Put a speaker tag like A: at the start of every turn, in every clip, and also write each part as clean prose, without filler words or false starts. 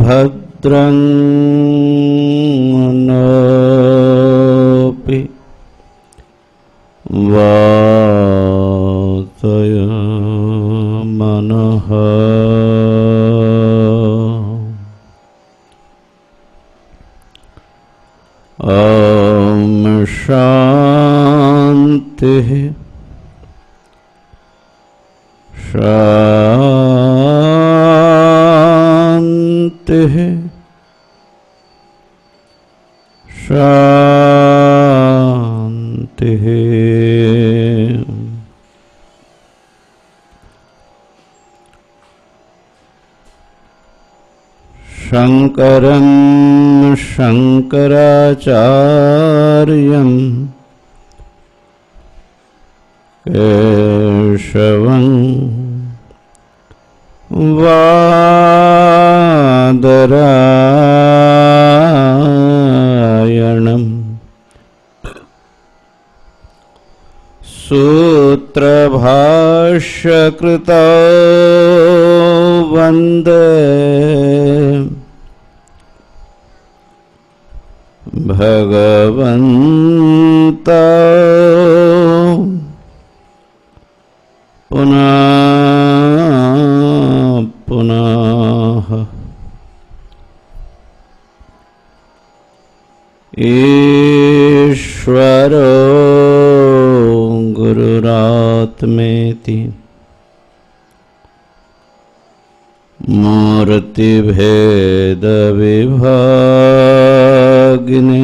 A: भद्रं नोऽपि वातयमनः ॐ शान्तिः शान्तिः शान्तिः। शङ्करं शङ्कराचार्यं केशवं बादरायणं सूत्रभाष्यकृतौ वन्दे भगवन्तौ पुनः पुनः। ईश्वरो गुरुरात्मेति मूर्तिभेदविभागिने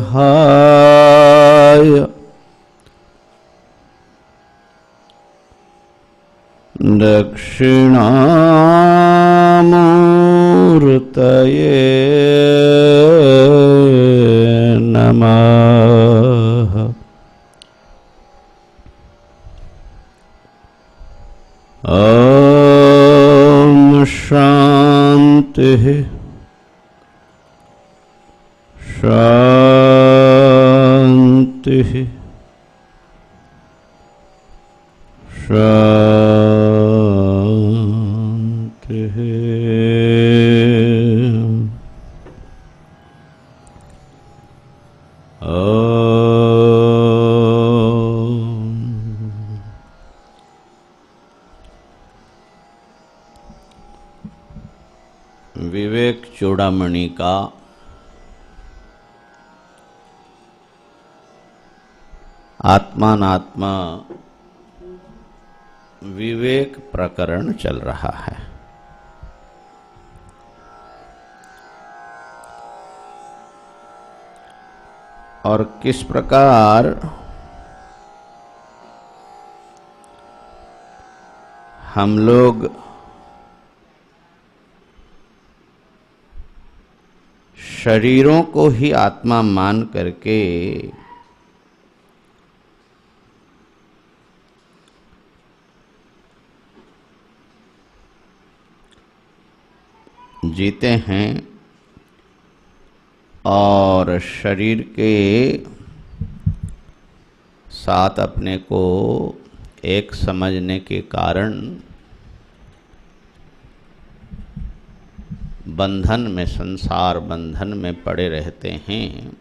A: व्योमवद्व्याप्तदेहाय दक्षिणामूर्तये नमः। ॐ शान्तिः शान्तिः शान्तिः। विवेक चूड़ामणि का आत्मानात्मा विवेक प्रकरण चल रहा है। और किस प्रकार हम लोग शरीरों को ही आत्मा मान करके जीते हैं और शरीर के साथ अपने को एक समझने के कारण बंधन में, संसार बंधन में पड़े रहते हैं,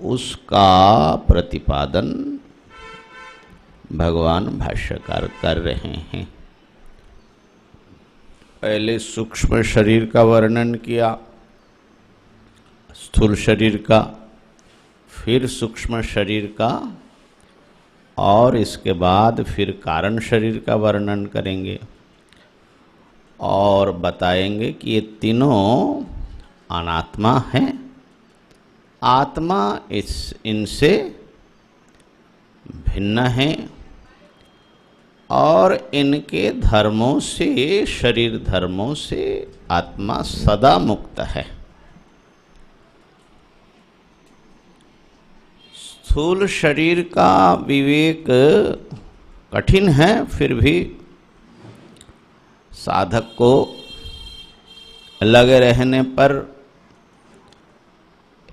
A: उसका प्रतिपादन भगवान भाष्यकार कर रहे हैं। पहले सूक्ष्म शरीर का वर्णन किया, स्थूल शरीर का, फिर सूक्ष्म शरीर का, और इसके बाद फिर कारण शरीर का वर्णन करेंगे और बताएंगे कि ये तीनों अनात्मा हैं। आत्मा इनसे भिन्न है और इनके धर्मों से, शरीर धर्मों से आत्मा सदा मुक्त है। स्थूल शरीर का विवेक कठिन है, फिर भी साधक को लगे रहने पर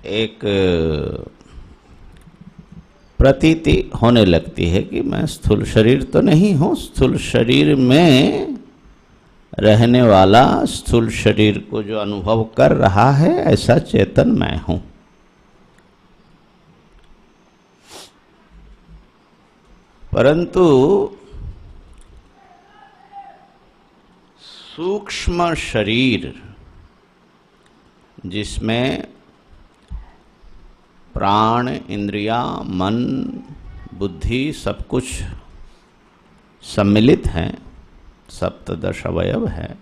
A: एक प्रतीति होने लगती है कि मैं स्थूल शरीर तो नहीं हूं, स्थूल शरीर में रहने वाला, स्थूल शरीर को जो अनुभव कर रहा है, ऐसा चेतन मैं हूं। परंतु सूक्ष्म शरीर जिसमें प्राण, इंद्रियां, मन, बुद्धि सब कुछ सम्मिलित हैं, सप्तदश अवयव हैं,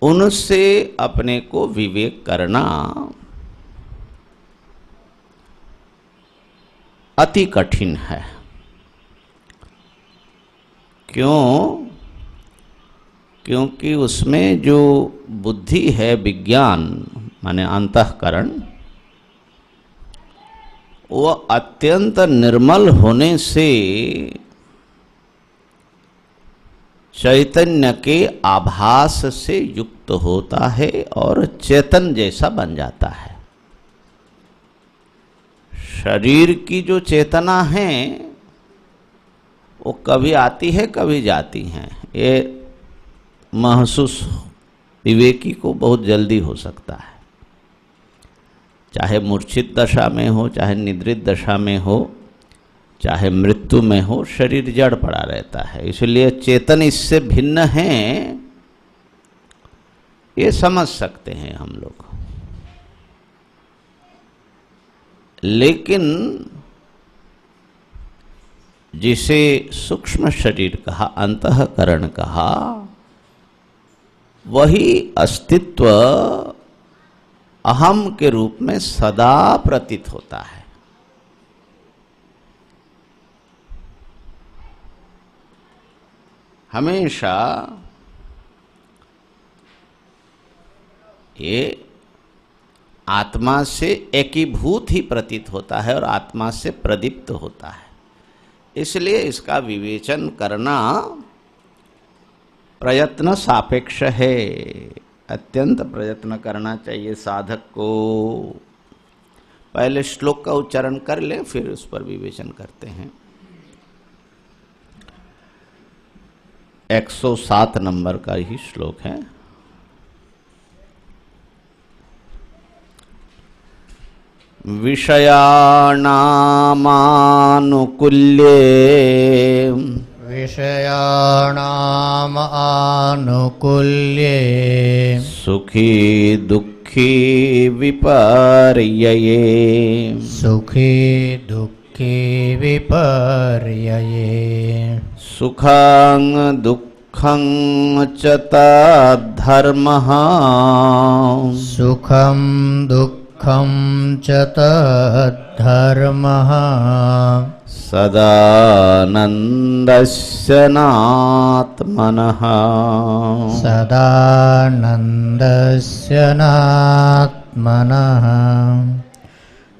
A: उनसे अपने को विवेक करना अति कठिन है। क्यों? क्योंकि उसमें जो बुद्धि है, विज्ञान माने अंतःकरण, वो अत्यंत निर्मल होने से चैतन्य के आभास से युक्त होता है और चेतन जैसा बन जाता है। शरीर की जो चेतना है वो कभी आती है कभी जाती है, ये महसूस विवेकी को बहुत जल्दी हो सकता है। चाहे मूर्छित दशा में हो, चाहे निद्रित दशा में हो, चाहे मृत्यु में हो, शरीर जड़ पड़ा रहता है। इसलिए चेतन इससे भिन्न है, ये समझ सकते हैं हम लोग। लेकिन जिसे सूक्ष्म शरीर कहा, अंतःकरण कहा, वही अस्तित्व अहम के रूप में सदा प्रतीत होता है। हमेशा ये आत्मा से एकीभूत ही प्रतीत होता है और आत्मा से प्रदीप्त होता है। इसलिए इसका विवेचन करना प्रयत्न सापेक्ष है, अत्यंत प्रयत्न करना चाहिए साधक को। पहले श्लोक का उच्चारण कर लें, फिर उस पर विवेचन करते हैं। 107 नंबर का ही श्लोक है। विषयाणामानुकुल्ये सुखी दुःखी विपर्यये सुखं दुःखं च तद्धर्मः सदानन्दस्य नात्मनः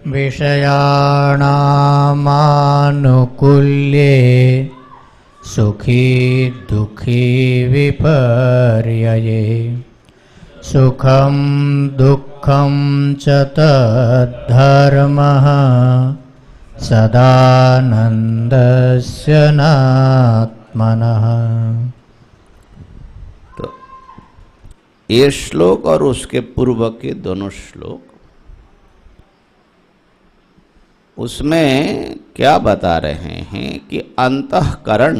B: विषयाणामानुकुल्ये सुखी दुःखी विपर्यये सुखं दुःखं च तद्धर्मः सदानन्दस्य नात्मनः।
A: तो ये श्लोक और उसके पूर्व के दोनों श्लोक, उसमें क्या बता रहे हैं कि अंतःकरण,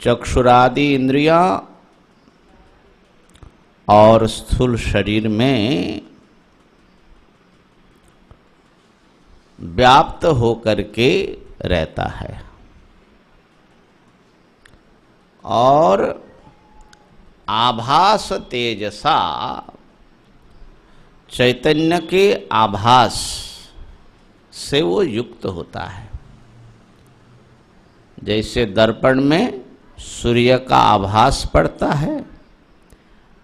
A: चक्षुरादि इंद्रियां और स्थूल शरीर में व्याप्त होकर के रहता है और आभास तेजसा, चैतन्य के आभास से वो युक्त होता है। जैसे दर्पण में सूर्य का आभास पड़ता है,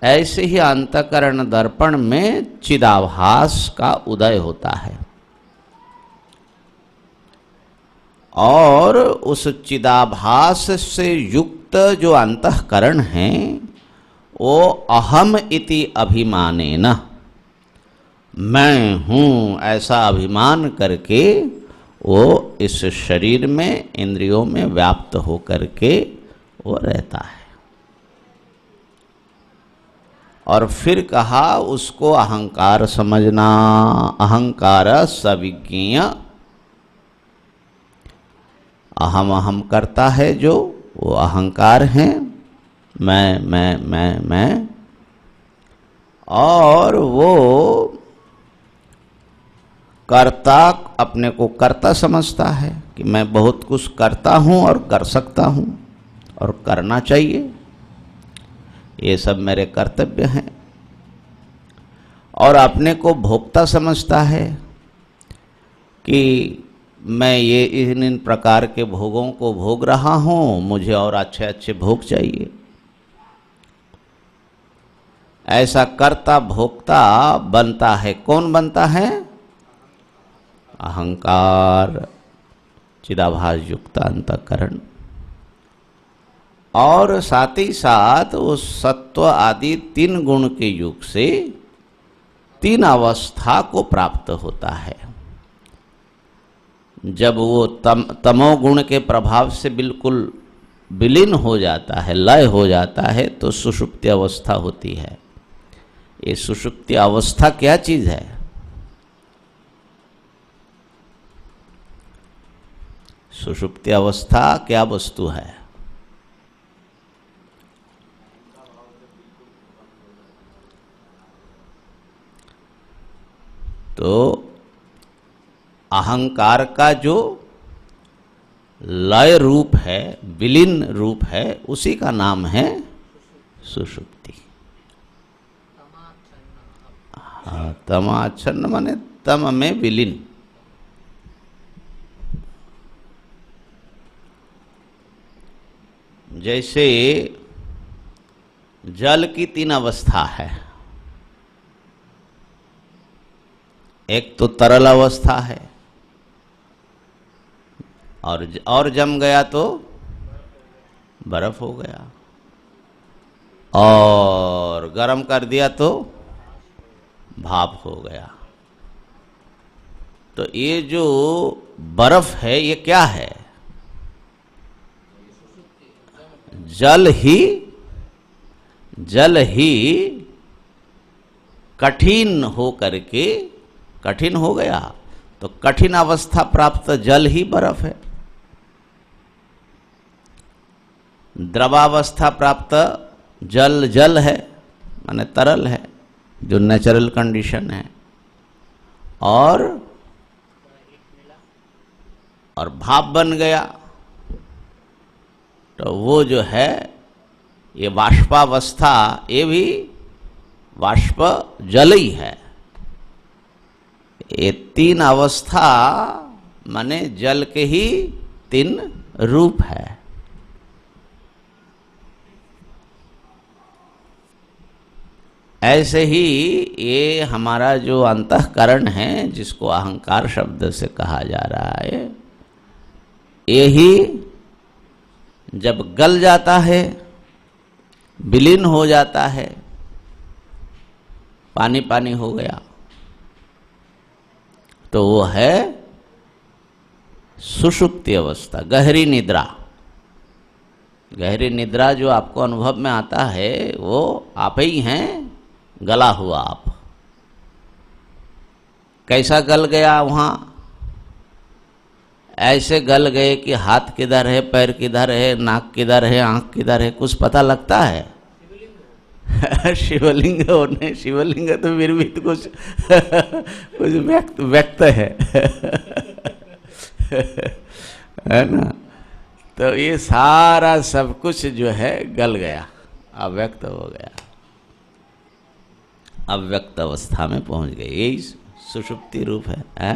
A: ऐसे ही अंतःकरण दर्पण में चिदाभास का उदय होता है और उस चिदाभास से युक्त जो अंतःकरण है वो अहम इति अभिमानेन, मैं हूँ ऐसा अभिमान करके वो इस शरीर में इंद्रियों में व्याप्त हो करके वो रहता है। और फिर कहा उसको अहंकार समझना। अहंकार सविज्ञेय, अहम अहम करता है जो, वो अहंकार है। मैं और वो कर्ता, अपने को कर्ता समझता है कि मैं बहुत कुछ करता हूँ और कर सकता हूँ और करना चाहिए, ये सब मेरे कर्तव्य हैं। और अपने को भोक्ता समझता है कि मैं ये इन प्रकार के भोगों को भोग रहा हूँ, मुझे और अच्छे अच्छे भोग चाहिए। ऐसा कर्ता भोक्ता बनता है। कौन बनता है? अहंकार, चिदाभास युक्त अंतःकरण। और साथ ही साथ उस सत्व आदि 3 गुण के युग से 3 अवस्था को प्राप्त होता है। जब वो तमोगुण के प्रभाव से बिल्कुल विलीन हो जाता है, लय हो जाता है, तो सुषुप्ति अवस्था होती है। ये सुषुप्ति अवस्था क्या चीज है? सुषुप्ति अवस्था क्या वस्तु है? तो अहंकार का जो लय रूप है, विलीन रूप है, उसी का नाम है सुषुप्ति। हाँ, तमाच्छन्न माने तम में विलीन। जैसे जल की 3 अवस्था है। एक तो तरल अवस्था है, और जम गया तो बर्फ हो गया, और गर्म कर दिया तो भाप हो गया। तो ये जो बर्फ है ये क्या है? जल ही कठिन हो करके कठिन हो गया, तो कठिन अवस्था प्राप्त जल ही बर्फ है। द्रवावस्था प्राप्त जल है, माने तरल है, जो नेचुरल कंडीशन है। और भाप बन गया, तो वो जो है ये वाष्पावस्था, ये भी वाष्प जल ही है। ये 3 अवस्था माने जल के ही 3 रूप है। ऐसे ही ये हमारा जो अंतःकरण है, जिसको अहंकार शब्द से कहा जा रहा है, यही जब गल जाता है, विलीन हो जाता है, पानी पानी हो गया, तो वो है सुषुप्ति अवस्था, गहरी निद्रा। गहरी निद्रा जो आपको अनुभव में आता है, वो आप ही हैं, गला हुआ आप। कैसा गल गया वहां? ऐसे गल गए कि हाथ किधर है, पैर किधर है, नाक किधर है, आंख किधर है, कुछ पता लगता है? शिवलिंग होने, शिवलिंग तो फिर भी तो कुछ व्यक्त है है ना। तो ये सारा सब कुछ जो है गल गया, अव्यक्त हो गया, अव्यक्त अवस्था में पहुंच गए। यही सुषुप्ति रूप है?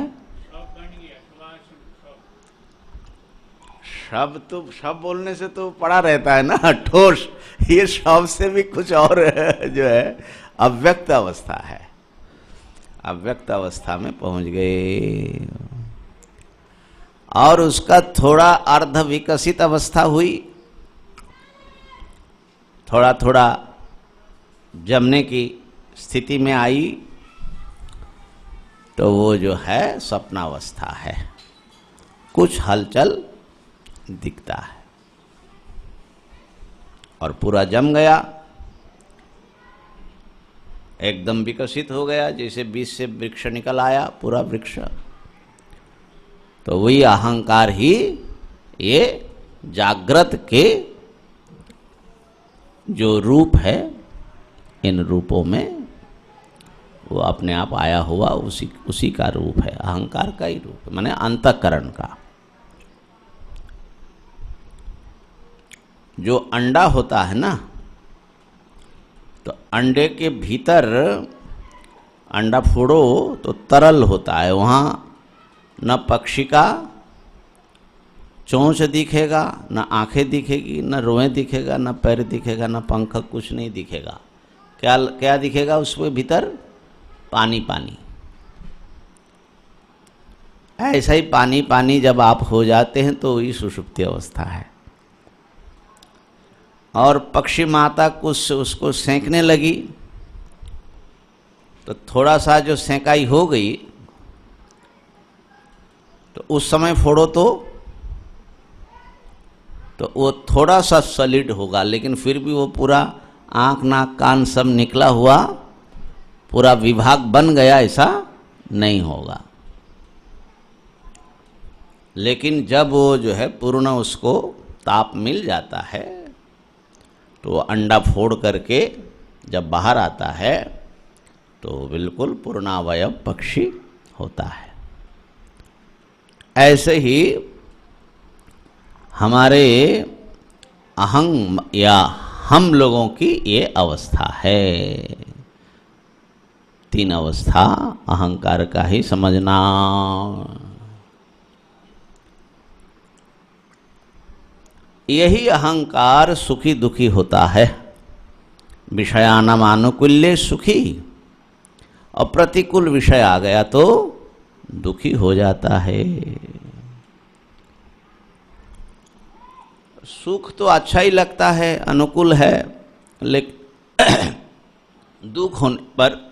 A: शब्द तो शब्द बोलने से तो पड़ा रहता है ना, ठोस। ये शब्द से भी कुछ और जो है अव्यक्त अवस्था है। अव्यक्त अवस्था में पहुंच गए, और उसका थोड़ा अर्ध विकसित अवस्था हुई, थोड़ा थोड़ा जमने की स्थिति में आई तो वो जो है स्वप्नावस्था है, कुछ हलचल दिखता है और पूरा जम गया, एकदम विकसित हो गया, जैसे बीज से वृक्ष निकल आया पूरा वृक्ष। तो वही अहंकार ही ये जागृत के जो रूप है, इन रूपों में वो अपने आप आया हुआ उसी का रूप है, अहंकार का ही रूप, माने अंतःकरण का। जो अंडा होता है ना, तो अंडे के भीतर अंडा फोड़ो तो तरल होता है, वहाँ न पक्षी का चोंच दिखेगा, न आंखें दिखेगी, न रोएं दिखेगा, न पैर दिखेगा, न पंख, कुछ नहीं दिखेगा। क्या क्या दिखेगा उसके भीतर? पानी पानी। ऐसा ही पानी पानी जब आप हो जाते हैं तो वही सुषुप्ति अवस्था है। और पक्षी माता कुछ उसको सेंकने लगी तो थोड़ा सा जो सेंकाई हो गई तो उस समय फोड़ो तो वो थोड़ा सा सॉलिड होगा, लेकिन फिर भी वो पूरा आँख नाक कान सब निकला हुआ पूरा विभाग बन गया ऐसा नहीं होगा। लेकिन जब वो जो है पूर्ण उसको ताप मिल जाता है तो अंडा फोड़ करके जब बाहर आता है तो बिल्कुल पूर्णावयव पक्षी होता है। ऐसे ही हमारे अहं या हम लोगों की ये अवस्था है। तीन अवस्था अहंकार का ही समझना। यही अहंकार सुखी दुखी होता है। विषयानाम आनुकूल्ये सुखी, और प्रतिकूल विषय आ गया तो दुखी हो जाता है। सुख तो अच्छा ही लगता है, अनुकूल है, लेकिन दुख होने पर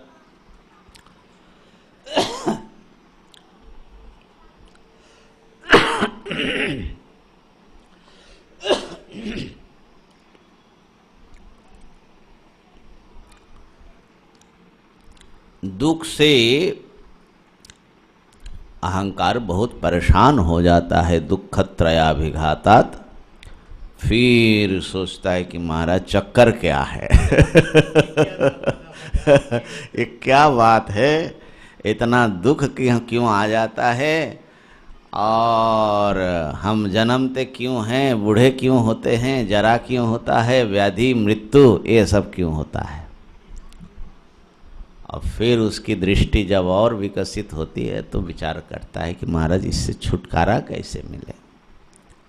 A: दुख से अहंकार बहुत परेशान हो जाता है। दुःखत्रयाभिघातात्, फिर सोचता है कि महाराज चक्कर क्या है ये क्या बात है, इतना दुख क्यों आ जाता है, और हम जन्मते क्यों हैं, बूढ़े क्यों होते हैं, जरा क्यों होता है, व्याधि मृत्यु ये सब क्यों होता है। और फिर उसकी दृष्टि जब और विकसित होती है तो विचार करता है कि महाराज इससे छुटकारा कैसे मिले,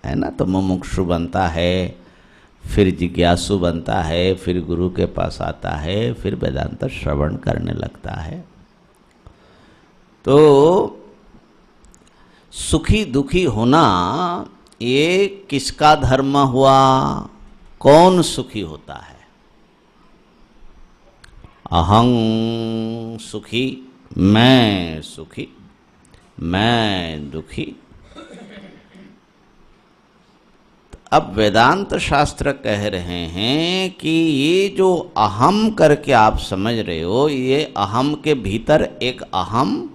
A: है ना। तो मुमुक्षु बनता है, फिर जिज्ञासु बनता है, फिर गुरु के पास आता है, फिर वेदांत श्रवण करने लगता है। तो सुखी दुखी होना ये किसका धर्म हुआ? कौन सुखी होता है? अहं सुखी, मैं सुखी, मैं दुखी। अब वेदांत शास्त्र कह रहे हैं कि ये जो अहम करके आप समझ रहे हो, ये अहम के भीतर एक अहम,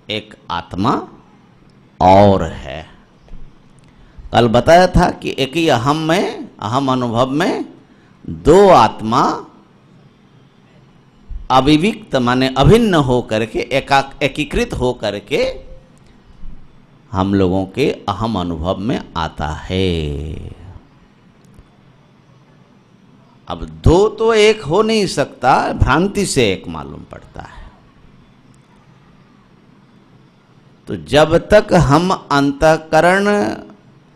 A: एक आत्मा और है। कल बताया था कि एक ही अहम में, अहम अनुभव में दो आत्मा अविविक्त माने अभिन्न हो करके, एकीकृत हो करके हम लोगों के अहम अनुभव में आता है। अब दो तो एक हो नहीं सकता, भ्रांति से एक मालूम पड़ता है। तो जब तक हम अंतःकरण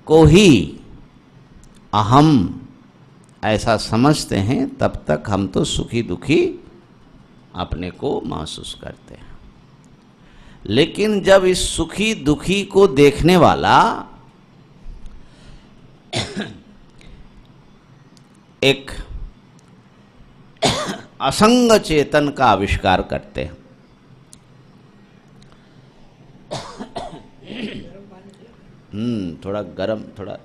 A: को ही अहम ऐसा समझते हैं, तब तक हम तो सुखी दुखी अपने को महसूस करते हैं। लेकिन जब इस सुखी दुखी को देखने वाला एक असंग चेतन का आविष्कार करते हैं। थोड़ा गरम, थोड़ा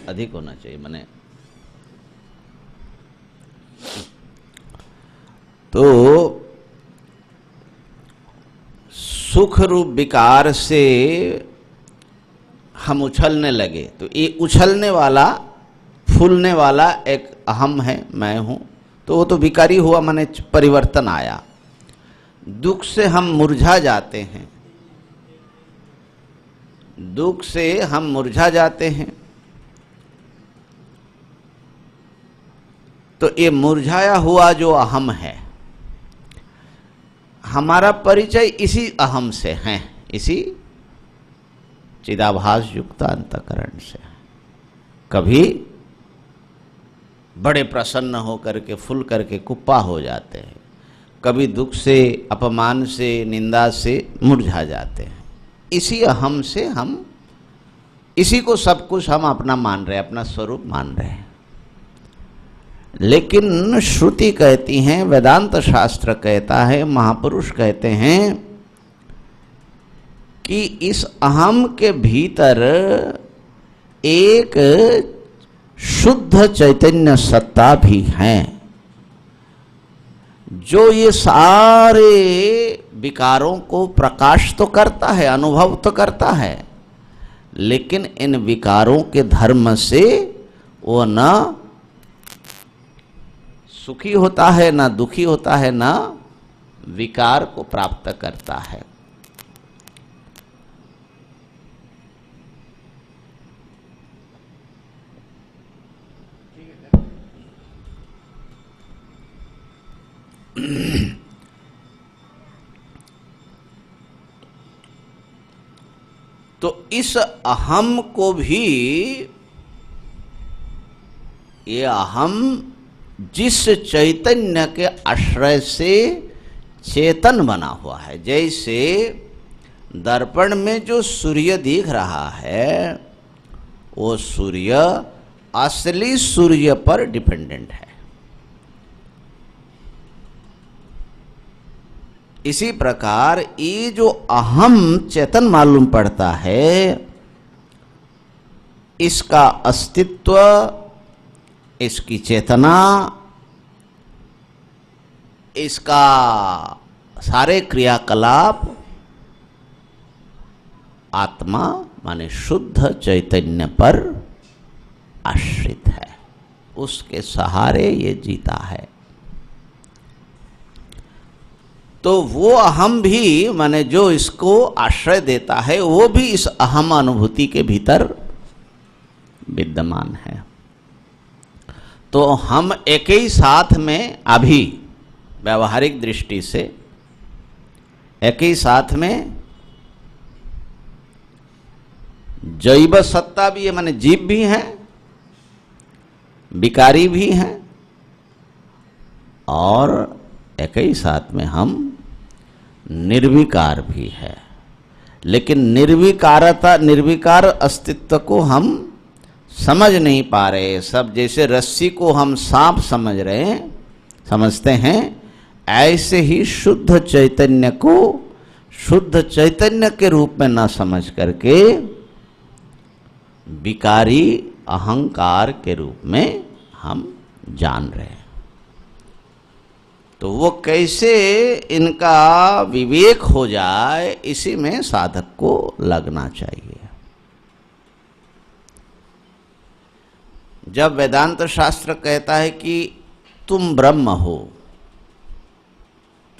A: अधिक होना चाहिए मने। तो सुख रूप विकार से हम उछलने लगे, तो ये उछलने वाला, फूलने वाला एक अहम है, मैं हूं, तो वो तो विकारी हुआ, माने परिवर्तन आया। दुख से हम मुरझा जाते हैं, दुख से हम मुरझा जाते हैं, तो ये मुरझाया हुआ जो अहम है, हमारा परिचय इसी अहम से है, इसी चिदाभास युक्त अंतःकरण से। कभी बड़े प्रसन्न होकर के फूल करके कुप्पा हो जाते हैं, कभी दुख से, अपमान से, निंदा से मुरझा जाते हैं। इसी अहम से हम, इसी को सब कुछ हम अपना मान रहे हैं, अपना स्वरूप मान रहे हैं। लेकिन श्रुति कहती हैं, वेदांत शास्त्र कहता है, महापुरुष कहते हैं कि इस अहम के भीतर एक शुद्ध चैतन्य सत्ता भी है, जो ये सारे विकारों को प्रकाश तो करता है, अनुभव तो करता है, लेकिन इन विकारों के धर्म से वो न सुखी होता है, न दुखी होता है, न विकार को प्राप्त करता है। तो इस अहम को भी, ये अहम जिस चैतन्य के आश्रय से चेतन बना हुआ है, जैसे दर्पण में जो सूर्य दिख रहा है, वो सूर्य असली सूर्य पर डिपेंडेंट है। इसी प्रकार ये जो अहम चेतन मालूम पड़ता है, इसका अस्तित्व, इसकी चेतना, इसका सारे क्रियाकलाप आत्मा माने शुद्ध चैतन्य पर आश्रित है, उसके सहारे ये जीता है। तो वो अहम भी माने जो इसको आश्रय देता है, वो भी इस अहम अनुभूति के भीतर विद्यमान है। तो हम एक ही साथ में अभी व्यावहारिक दृष्टि से एक ही साथ में जैव सत्ता भी है, माने जीव भी हैं, विकारी भी हैं, और एक ही साथ में हम निर्विकार भी है। लेकिन निर्विकारता, निर्विकार अस्तित्व को हम समझ नहीं पा रहे। सब जैसे रस्सी को हम सांप समझ रहे हैं, समझते हैं, ऐसे ही शुद्ध चैतन्य को शुद्ध चैतन्य के रूप में न समझ करके विकारी अहंकार के रूप में हम जान रहे हैं। तो वो कैसे इनका विवेक हो जाए, इसी में साधक को लगना चाहिए। जब वेदांत शास्त्र कहता है कि तुम ब्रह्म हो,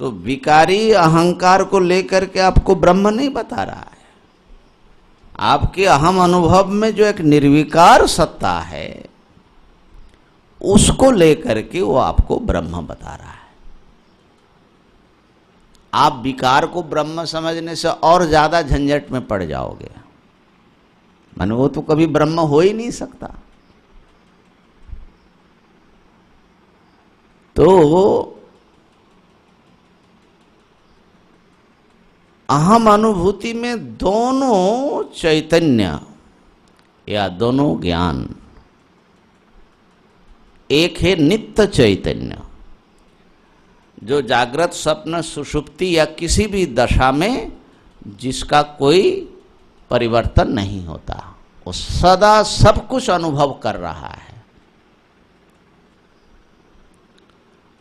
A: तो विकारी अहंकार को लेकर के आपको ब्रह्म नहीं बता रहा है। आपके अहम अनुभव में जो एक निर्विकार सत्ता है, उसको लेकर के वो आपको ब्रह्म बता रहा है। आप विकार को ब्रह्म समझने से और ज्यादा झंझट में पड़ जाओगे, माने वो तो कभी ब्रह्म हो ही नहीं सकता। तो अहम अनुभूति में दोनों चैतन्य या दोनों ज्ञान, एक है नित्य चैतन्य, जो जागृत स्वप्न सुषुप्ति या किसी भी दशा में जिसका कोई परिवर्तन नहीं होता, वो सदा सब कुछ अनुभव कर रहा है।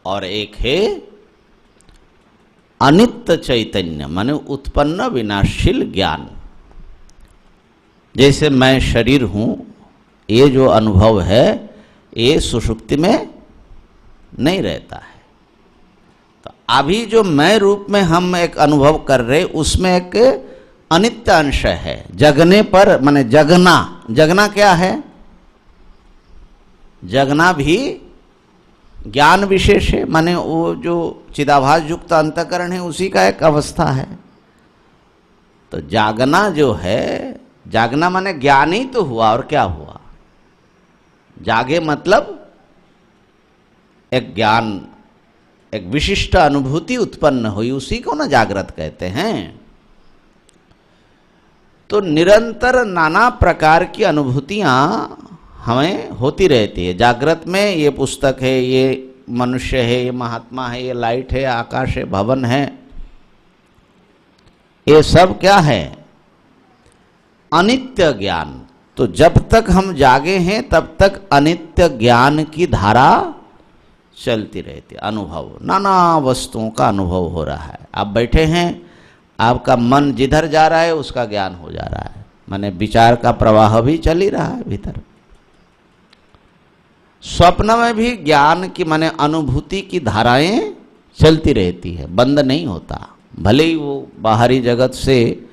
A: और एक है अनित्य चैतन्य, माने उत्पन्न विनाशशील ज्ञान। जैसे मैं शरीर हूं, ये जो अनुभव है ये सुषुप्ति में नहीं रहता है। तो अभी जो मैं रूप में हम एक अनुभव कर रहे, उसमें एक अनित्य अंश है। जगने पर, माने जगना, जगना क्या है? जगना भी ज्ञान विशेष है, माने वो जो चिदाभास युक्त अंतःकरण है उसी का एक अवस्था है। तो जागना जो है, जागना माने ज्ञान ही तो हुआ, और क्या हुआ? जागे मतलब एक ज्ञान, एक विशिष्ट अनुभूति उत्पन्न हुई, उसी को ना जागृत कहते हैं। तो निरंतर नाना प्रकार की अनुभूतियां हमें होती रहती है। जागृत में ये पुस्तक है, ये मनुष्य है, ये महात्मा है, ये लाइट है, आकाश है, भवन है, ये सब क्या है? अनित्य ज्ञान। तो जब तक हम जागे हैं तब तक अनित्य ज्ञान की धारा चलती रहती है। अनुभव, नाना वस्तुओं का अनुभव हो रहा है। आप बैठे हैं, आपका मन जिधर जा रहा है उसका ज्ञान हो जा रहा है, माने विचार का प्रवाह भी चल ही रहा है भीतर। स्वप्न में भी ज्ञान की, माने अनुभूति की धाराएं चलती रहती है, बंद नहीं होता। भले ही वो बाहरी जगत से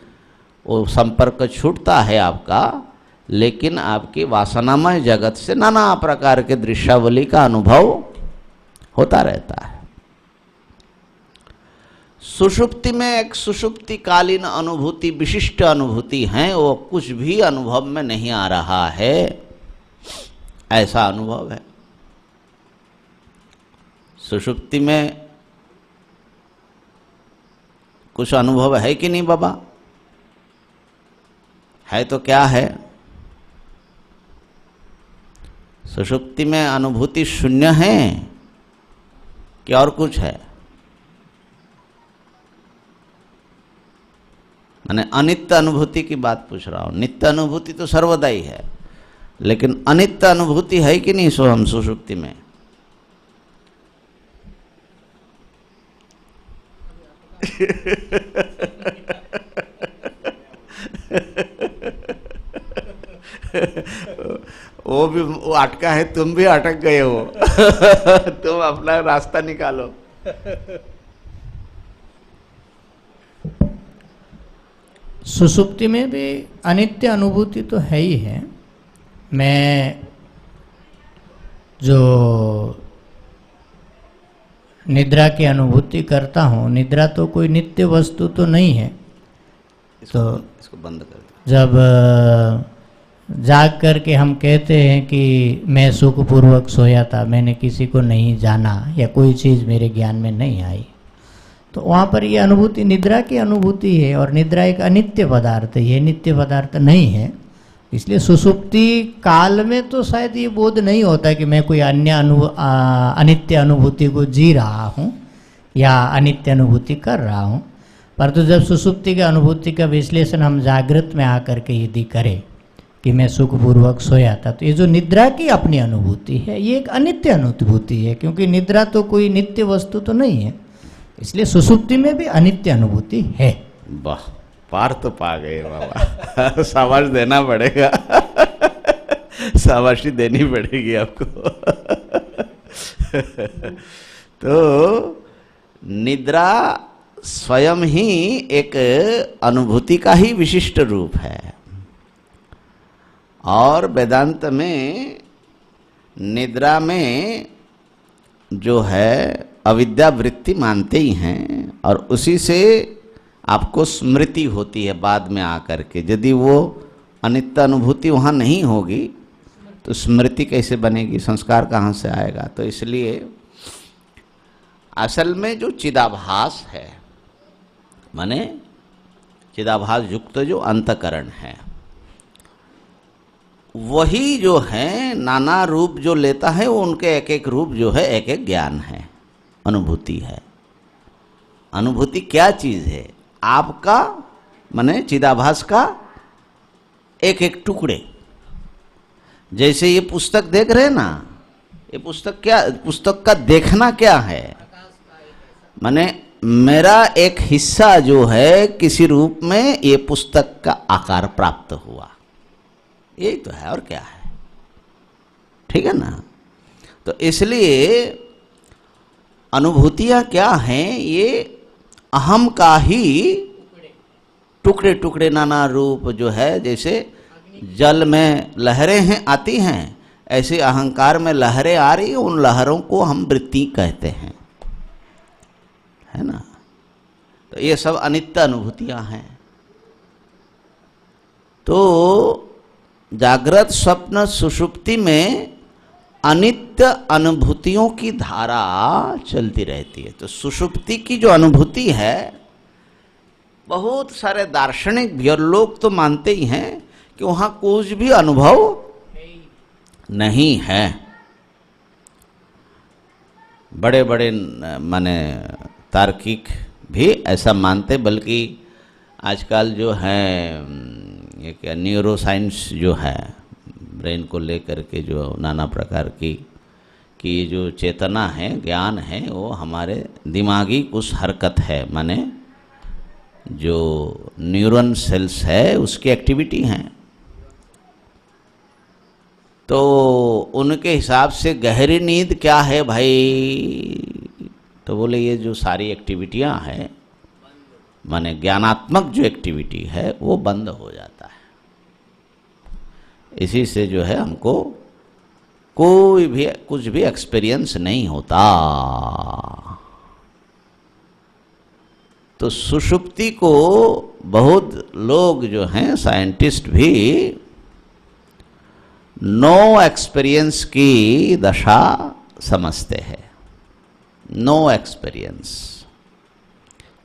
A: वो संपर्क छूटता है आपका, लेकिन आपकी वासनामय जगत से नाना प्रकार के दृश्यावली का अनुभव होता रहता है। सुषुप्ति में एक सुषुप्तिकालीन अनुभूति, विशिष्ट अनुभूति है, वो कुछ भी अनुभव में नहीं आ रहा है, ऐसा अनुभव है। सुषुप्ति में कुछ अनुभव है कि नहीं बाबा? है तो क्या है? सुषुप्ति में अनुभूति शून्य है कि और कुछ है? मैंने अनित्य अनुभूति की बात पूछ रहा हूं। नित्य अनुभूति तो सर्वदा ही है, लेकिन अनित्य अनुभूति है कि नहीं सो हम सुषुप्ति में? वो भी वो अटका है, तुम भी अटक गए हो। तुम अपना रास्ता निकालो।
B: सुसुप्ति में भी अनित्य अनुभूति तो है ही है। मैं जो निद्रा की अनुभूति करता हूँ, निद्रा तो कोई नित्य वस्तु तो नहीं है। तो
A: इसको बंद कर दो।
B: जब जाग करके हम कहते हैं कि मैं सुखपूर्वक सोया था, मैंने किसी को नहीं जाना या कोई चीज़ मेरे ज्ञान में नहीं आई, तो वहाँ पर ये अनुभूति निद्रा की अनुभूति है। और निद्रा एक अनित्य पदार्थ है, ये नित्य पदार्थ नहीं है। इसलिए सुसुप्ति काल में तो शायद ये बोध नहीं होता कि मैं कोई अन्य अनित्य अनुभूति को जी रहा हूँ या अनित्य अनुभूति कर रहा हूँ। परंतु जब सुसुप्ति की अनुभूति का विश्लेषण हम जागृत में आकर के यदि करें कि मैं सुखपूर्वक सोया था, तो ये जो निद्रा की अपनी अनुभूति है ये एक अनित्य अनुभूति है, क्योंकि निद्रा तो कोई नित्य वस्तु तो नहीं है। इसलिए सुसुप्ति में भी अनित्य अनुभूति है।
A: वाह, पार तो पा गए बाबा। शाबाश देना पड़ेगा। शाबाशी देनी पड़ेगी आपको। तो निद्रा स्वयं ही एक अनुभूति का ही विशिष्ट रूप है। और वेदांत में निद्रा में जो है अविद्या वृत्ति मानते ही हैं, और उसी से आपको स्मृति होती है बाद में आकर के। यदि वो अनित्य अनुभूति वहाँ नहीं होगी तो स्मृति कैसे बनेगी, संस्कार कहाँ से आएगा? तो इसलिए असल में जो चिदाभास है, माने चिदाभास युक्त जो अंतःकरण है, वही जो है नाना रूप जो लेता है, वो उनके एक एक रूप जो है एक एक ज्ञान है, अनुभूति है। अनुभूति क्या चीज है? आपका माने चिदाभास का एक एक टुकड़े। जैसे ये पुस्तक देख रहे हैं ना, ये पुस्तक क्या, पुस्तक का देखना क्या है? माने मेरा एक हिस्सा जो है किसी रूप में ये पुस्तक का आकार प्राप्त हुआ, यही तो है और क्या है। ठीक है ना? तो इसलिए अनुभूतियां क्या हैं? ये अहम का ही टुकड़े टुकड़े नाना रूप जो है, जैसे जल में लहरें हैं आती हैं, ऐसे अहंकार में लहरें आ रही हैं, उन लहरों को हम वृत्ति कहते हैं, है ना? तो ये सब अनित्य अनुभूतियां हैं। तो जागृत स्वप्न सुषुप्ति में अनित्य अनुभूतियों की धारा चलती रहती है। तो सुषुप्ति की जो अनुभूति है, बहुत सारे दार्शनिक भी और लोग तो मानते ही हैं कि वहां कुछ भी अनुभव नहीं है। बड़े बड़े माने तार्किक भी ऐसा मानते, बल्कि आजकल जो है ये क्या न्यूरो साइंस जो है, ब्रेन को लेकर के जो नाना प्रकार की कि जो चेतना है, ज्ञान है, वो हमारे दिमागी कुछ हरकत है, माने जो न्यूरॉन सेल्स है उसकी एक्टिविटी हैं। तो उनके हिसाब से गहरी नींद क्या है भाई? तो बोले ये जो सारी एक्टिविटियां हैं, माने ज्ञानात्मक जो एक्टिविटी है वो बंद हो जाता है। इसी से जो है हमको कोई भी कुछ भी एक्सपीरियंस नहीं होता। तो सुषुप्ति को बहुत लोग जो हैं साइंटिस्ट भी नो एक्सपीरियंस की दशा समझते हैं। नो एक्सपीरियंस,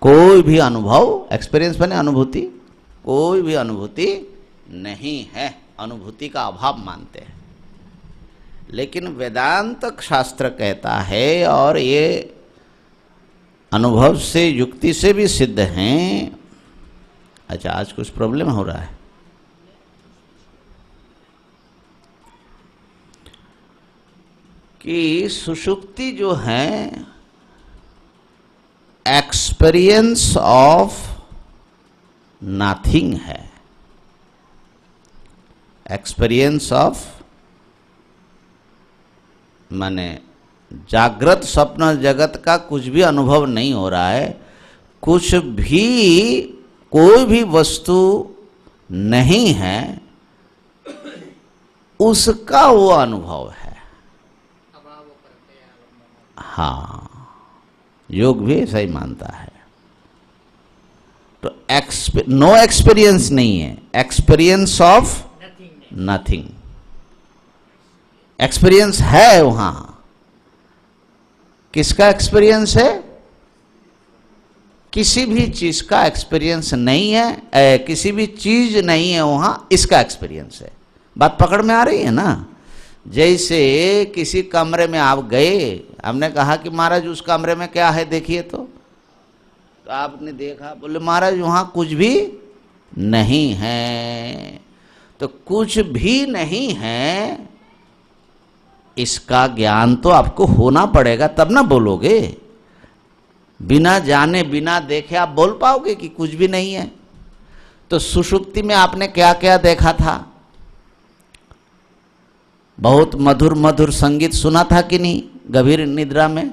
A: कोई भी अनुभव, एक्सपीरियंस बने अनुभूति, कोई भी अनुभूति नहीं है, अनुभूति का अभाव मानते हैं। लेकिन वेदांत शास्त्र कहता है, और ये अनुभव से युक्ति से भी सिद्ध हैं। अच्छा, आज कुछ प्रॉब्लम हो रहा है? कि सुषुप्ति जो है एक्सपीरियंस ऑफ नथिंग है, एक्सपीरियंस ऑफ माने जागृत स्वप्न जगत का कुछ भी अनुभव नहीं हो रहा है, कुछ भी कोई भी वस्तु नहीं है, उसका वो अनुभव है। हाँ, योग भी ऐसा ही मानता है। तो नो एक्सपीरियंस नहीं है, एक्सपीरियंस ऑफ नथिंग। एक्सपीरियंस है वहां, किसका एक्सपीरियंस है? किसी भी चीज का एक्सपीरियंस नहीं है, किसी भी चीज नहीं है वहां, इसका एक्सपीरियंस है। बात पकड़ में आ रही है ना? जैसे किसी कमरे में आप गए, हमने कहा कि महाराज उस कमरे में क्या है देखिए, तो आपने देखा, बोले महाराज वहां कुछ भी नहीं है। तो कुछ भी नहीं है, इसका ज्ञान तो आपको होना पड़ेगा, तब ना बोलोगे। बिना जाने बिना देखे आप बोल पाओगे कि कुछ भी नहीं है? तो सुषुप्ति में आपने क्या क्या देखा था? बहुत मधुर मधुर संगीत सुना था कि नहीं? गभीर निद्रा में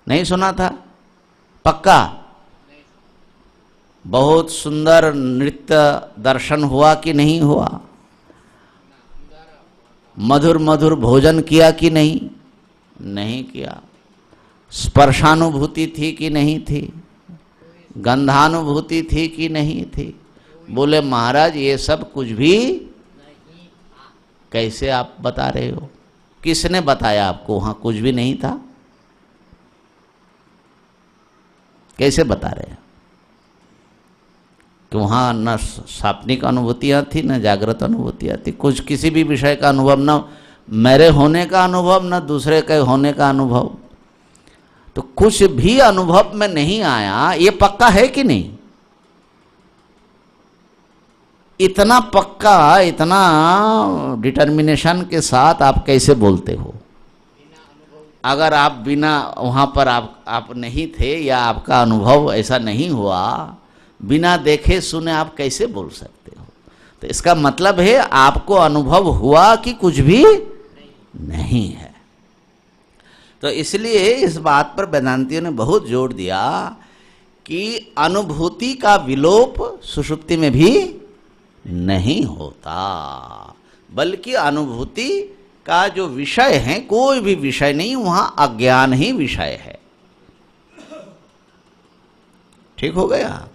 A: नहीं सुना था? पक्का? बहुत सुंदर नृत्य दर्शन हुआ कि नहीं हुआ? मधुर मधुर भोजन किया कि नहीं? नहीं किया। स्पर्शानुभूति थी कि नहीं थी? गंधानुभूति थी कि नहीं थी? बोले महाराज ये सब कुछ भी कैसे आप बता रहे हो? किसने बताया आपको वहां कुछ भी नहीं था? कैसे बता रहे हैं कि वहां न सापनिक अनुभूतियां थी, न जागृत अनुभूतियां थी, कुछ किसी भी विषय का अनुभव, न मेरे होने का अनुभव, न दूसरे के होने का अनुभव। तो कुछ भी अनुभव में नहीं आया, ये पक्का है कि नहीं? इतना पक्का, इतना डिटर्मिनेशन के साथ आप कैसे बोलते हो? अगर आप बिना वहां पर आप नहीं थे या आपका अनुभव ऐसा नहीं हुआ, बिना देखे सुने आप कैसे बोल सकते हो? तो इसका मतलब है आपको अनुभव हुआ कि कुछ भी नहीं है। तो इसलिए इस बात पर वेदांतियों ने बहुत जोर दिया कि अनुभूति का विलोप सुषुप्ति में भी नहीं होता, बल्कि अनुभूति का जो विषय है, कोई भी विषय नहीं, वहां अज्ञान ही विषय है। ठीक हो गया?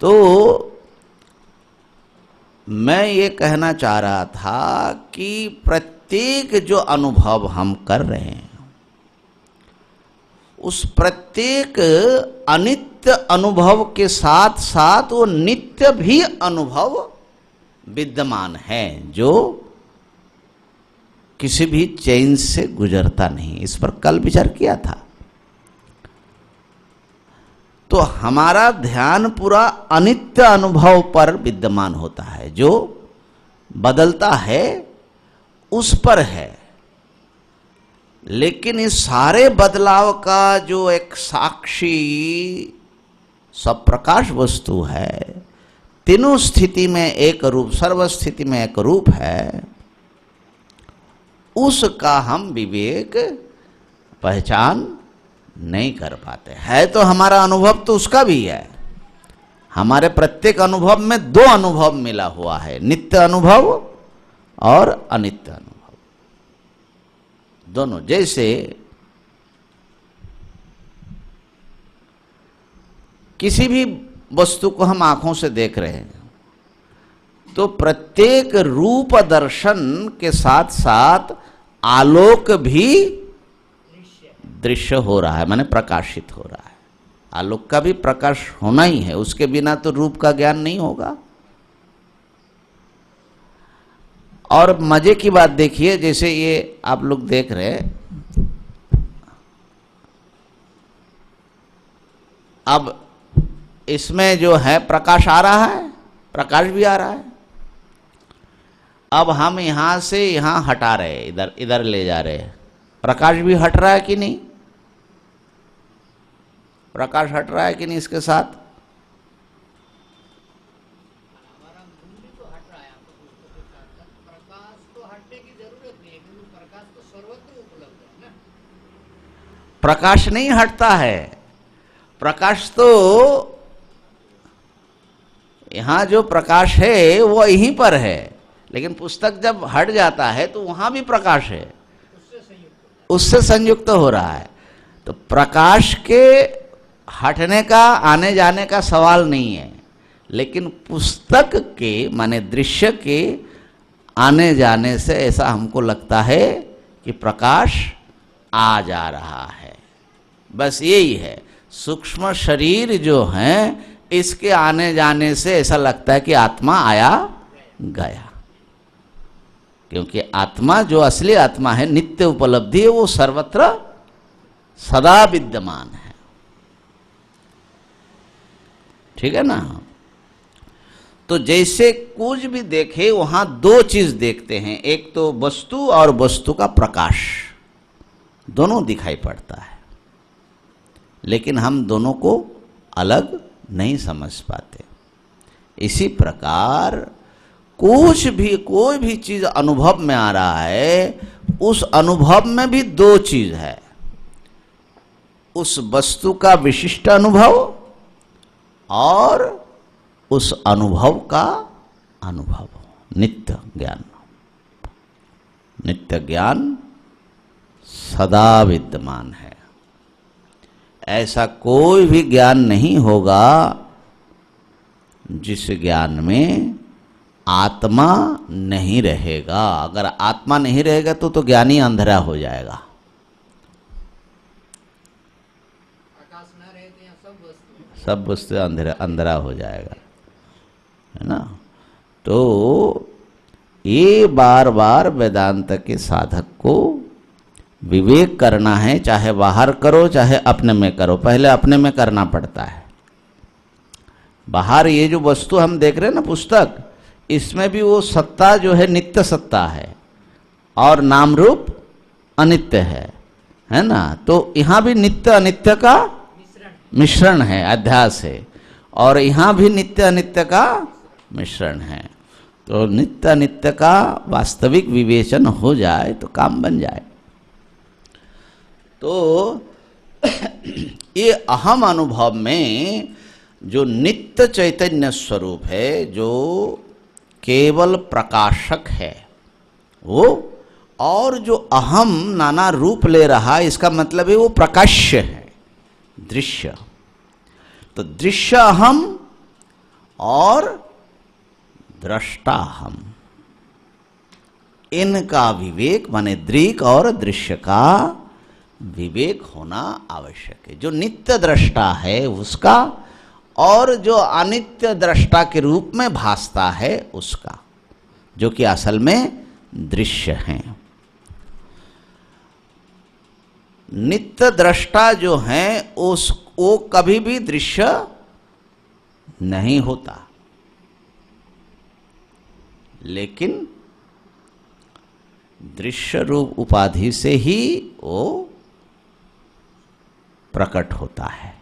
A: तो मैं ये कहना चाह रहा था कि प्रत्येक जो अनुभव हम कर रहे हैं, उस प्रत्येक अनित्य अनुभव के साथ साथ वो नित्य भी अनुभव विद्यमान है, जो किसी भी चेंज से गुजरता नहीं। इस पर कल विचार किया था। तो हमारा ध्यान पूरा अनित्य अनुभव पर विद्यमान होता है, जो बदलता है उस पर है। लेकिन इस सारे बदलाव का जो एक साक्षी सब प्रकाश वस्तु है, तीनों स्थिति में एक रूप, सर्व स्थिति में एक रूप है, उसका हम विवेक पहचान नहीं कर पाते। है तो हमारा अनुभव तो उसका भी है। हमारे प्रत्येक अनुभव में दो अनुभव मिला हुआ है, नित्य अनुभव और अनित्य अनुभव दोनों। जैसे किसी भी वस्तु को हम आंखों से देख रहे हैं, तो प्रत्येक रूप दर्शन के साथ साथ आलोक भी दृश्य हो रहा है, माने प्रकाशित हो रहा है। आलोक का भी प्रकाश होना ही है, उसके बिना तो रूप का ज्ञान नहीं होगा। और मजे की बात देखिए, जैसे ये आप लोग देख रहे हैं, अब इसमें जो है प्रकाश आ रहा है, प्रकाश भी आ रहा है। अब हम यहां से यहां हटा रहे हैं, इधर इधर ले जा रहे हैं, प्रकाश भी हट रहा है कि नहीं? प्रकाश हट रहा है कि नहीं इसके साथ? प्रकाश नहीं हटता है, प्रकाश तो यहां जो प्रकाश है वो यहीं पर है, लेकिन पुस्तक जब हट जाता है तो वहां भी प्रकाश है, उससे संयुक्त हो रहा है। तो प्रकाश के हटने का, आने जाने का सवाल नहीं है, लेकिन पुस्तक के माने दृश्य के आने जाने से ऐसा हमको लगता है कि प्रकाश आ जा रहा है। बस यही है। सूक्ष्म शरीर जो है, इसके आने जाने से ऐसा लगता है कि आत्मा आया गया, क्योंकि आत्मा जो असली आत्मा है, नित्य उपलब्धि है, वो सर्वत्र सदा विद्यमान है। ठीक है ना? तो जैसे कुछ भी देखे वहां दो चीज देखते हैं, एक तो वस्तु और वस्तु का प्रकाश, दोनों दिखाई पड़ता है, लेकिन हम दोनों को अलग नहीं समझ पाते। इसी प्रकार कुछ भी, कोई भी चीज अनुभव में आ रहा है, उस अनुभव में भी दो चीज है, उस वस्तु का विशिष्ट अनुभव और उस अनुभव का अनुभव, नित्य ज्ञान। नित्य ज्ञान सदा विद्यमान है। ऐसा कोई भी ज्ञान नहीं होगा जिस ज्ञान में आत्मा नहीं रहेगा। अगर आत्मा नहीं रहेगा तो ज्ञान ही अंधेरा हो जाएगा।
B: प्रकाश न रहे तो यहाँ
A: सब वस्तु अंधेरा हो जाएगा, है ना? तो ये बार बार वेदांत के साधक को विवेक करना है, चाहे बाहर करो चाहे अपने में करो, पहले अपने में करना पड़ता है। बाहर ये जो वस्तु हम देख रहे हैं ना पुस्तक, इसमें भी वो सत्ता जो है नित्य सत्ता है और नाम रूप अनित्य है ना। तो यहाँ भी नित्य अनित्य का मिश्रण है, अध्यास है, और यहाँ भी नित्य अनित्य का मिश्रण है। तो नित्य अनित्य का वास्तविक विवेचन हो जाए तो काम बन जाए। तो ये अहम अनुभव में जो नित्य चैतन्य स्वरूप है, जो केवल प्रकाशक है वो, और जो अहम नाना रूप ले रहा है, इसका मतलब है वो प्रकाश्य है, दृश्य। तो दृश्य अहम और दृष्टा अहम, इनका विवेक माने दृक् और दृश्य का विवेक होना आवश्यक है। जो नित्य दृष्टा है उसका, और जो अनित्य दृष्टा के रूप में भासता है उसका, जो कि असल में दृश्य है। नित्य दृष्टा जो है वो कभी भी दृश्य नहीं होता, लेकिन दृश्य रूप उपाधि से ही वो प्रकट होता है।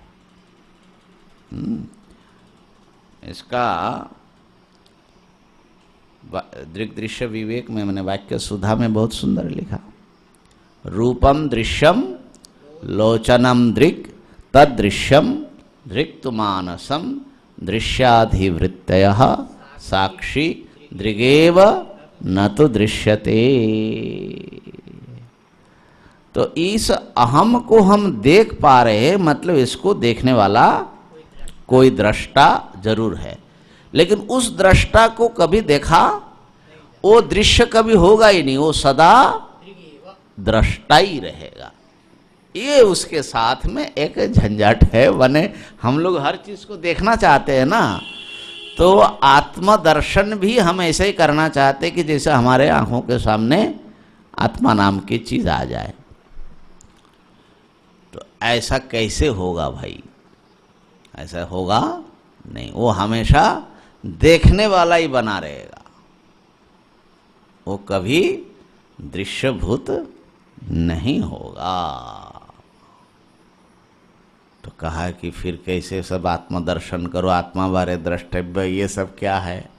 A: इसका दृक् दृश्य विवेक में मैंने वाक्य सुधा में बहुत सुंदर लिखा, रूपम दृश्यम लोचनम दृक् तदृश्यम दृक्तु मानसम दृश्याधिवृत्तयः साक्षी दृगेव न तो दृश्यते। तो इस अहम को हम देख पा रहे हैं, मतलब इसको देखने वाला कोई दृष्टा जरूर है, लेकिन उस दृष्टा को कभी देखा वो दृश्य कभी होगा ही नहीं, वो सदा दृष्टा ही रहेगा। ये उसके साथ में एक झंझट है। बने हम लोग हर चीज को देखना चाहते हैं ना, तो आत्मदर्शन भी हम ऐसे ही करना चाहते हैं कि जैसे हमारे आंखों के सामने आत्मा नाम की चीज आ जाए। तो ऐसा कैसे होगा भाई? ऐसा होगा नहीं, वो हमेशा देखने वाला ही बना रहेगा, वो कभी दृश्यभूत नहीं होगा। तो कहा कि फिर कैसे सब आत्मदर्शन करो, आत्मा बारे द्रष्टव्य, ये सब क्या है?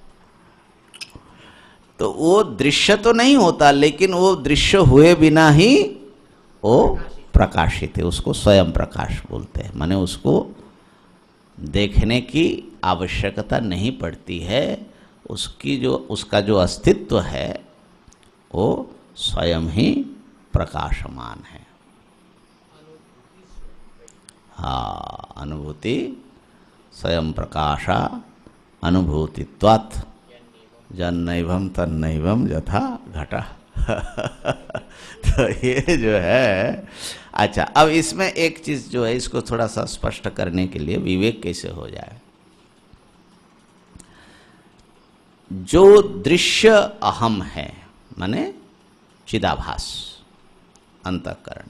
A: तो वो दृश्य तो नहीं होता, लेकिन वो दृश्य हुए बिना ही वो प्रकाशित है, उसको स्वयं प्रकाश बोलते हैं। माने उसको देखने की आवश्यकता नहीं पड़ती है, उसका जो अस्तित्व है वो स्वयं ही प्रकाशमान है। हाँ, अनुभूति स्वयं प्रकाशा अनुभूतित्वात् जन्नैवं तन्नैवं यथा घटा। तो ये जो है, अच्छा, अब इसमें एक चीज जो है, इसको थोड़ा सा स्पष्ट करने के लिए विवेक कैसे हो जाए। जो दृश्य अहम है माने चिदाभास अंतःकरण,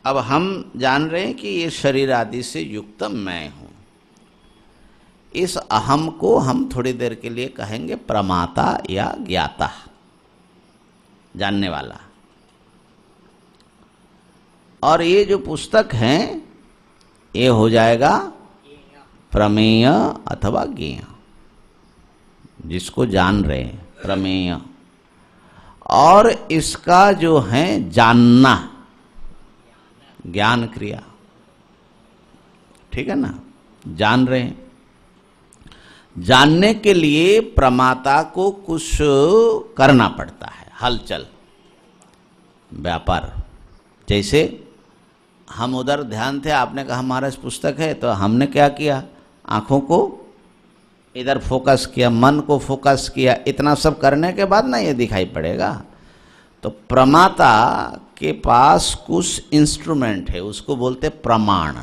A: अब हम जान रहे हैं कि ये शरीर आदि से युक्त मैं हूं। इस अहम को हम थोड़ी देर के लिए कहेंगे प्रमाता या ज्ञाता, जानने वाला। और ये जो पुस्तक है ये हो जाएगा प्रमेय अथवा ज्ञेय, जिसको जान रहे हैं, प्रमेय। और इसका जो है जानना, ज्ञान क्रिया, ठीक है ना, जान रहे हैं। जानने के लिए प्रमाता को कुछ करना पड़ता है, हलचल, व्यापार। जैसे हम उधर ध्यान थे, आपने कहा महाराज पुस्तक है, तो हमने क्या किया, आंखों को इधर फोकस किया, मन को फोकस किया, इतना सब करने के बाद ना ये दिखाई पड़ेगा। तो प्रमाता के पास कुछ इंस्ट्रूमेंट है, उसको बोलते प्रमाण।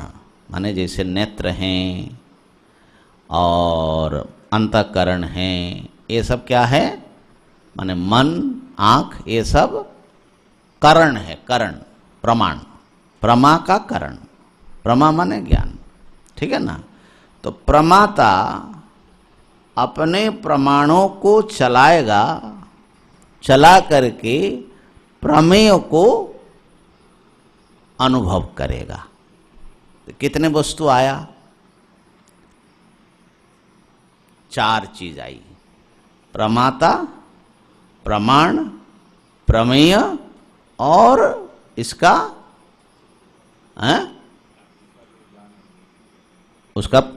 A: माने जैसे नेत्र हैं और अंतःकरण हैं, ये सब क्या है, माने मन, आँख, ये सब करण है, करण, प्रमाण, प्रमा का करण, प्रमा माने ज्ञान, ठीक है ना। तो प्रमाता अपने प्रमाणों को चलाएगा, चला करके प्रमेय को अनुभव करेगा। तो कितने वस्तु आया? 4 चीज आई, प्रमाता, प्रमाण, प्रमेय और इसका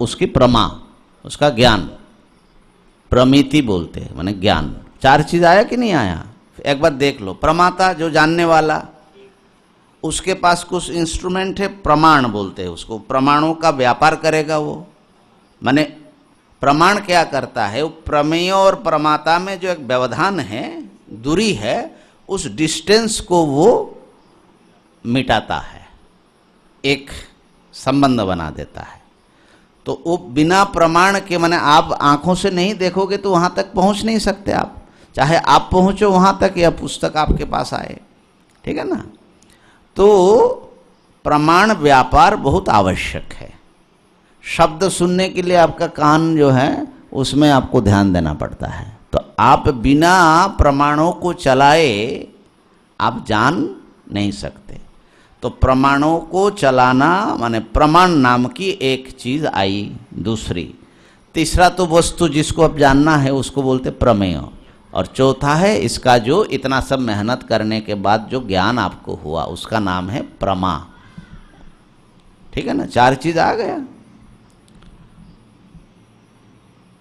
A: उसकी प्रमा, उसका ज्ञान, प्रमिति बोलते हैं, माने ज्ञान। 4 चीज आया कि नहीं आया? एक बार देख लो। प्रमाता जो जानने वाला, उसके पास कुछ इंस्ट्रूमेंट है, प्रमाण बोलते हैं उसको, प्रमाणों का व्यापार करेगा वो। माने प्रमाण क्या करता है? वो प्रमेय और प्रमाता में जो एक व्यवधान है, दूरी है, उस डिस्टेंस को वो मिटाता है, एक संबंध बना देता है। तो वो बिना प्रमाण के, माने आप आंखों से नहीं देखोगे तो वहां तक पहुंच नहीं सकते आप, चाहे आप पहुंचो वहां तक या पुस्तक आपके पास आए, ठीक है ना। तो प्रमाण व्यापार बहुत आवश्यक है। शब्द सुनने के लिए आपका कान जो है उसमें आपको ध्यान देना पड़ता है। तो आप बिना प्रमाणों को चलाए आप जान नहीं सकते। तो प्रमाणों को चलाना माने प्रमाण नाम की एक चीज आई। दूसरी, तीसरा तो वस्तु जिसको अब जानना है उसको बोलते प्रमेय, और चौथा है इसका जो इतना सब मेहनत करने के बाद जो ज्ञान आपको हुआ उसका नाम है प्रमा, ठीक है ना। 4 चीज आ गया।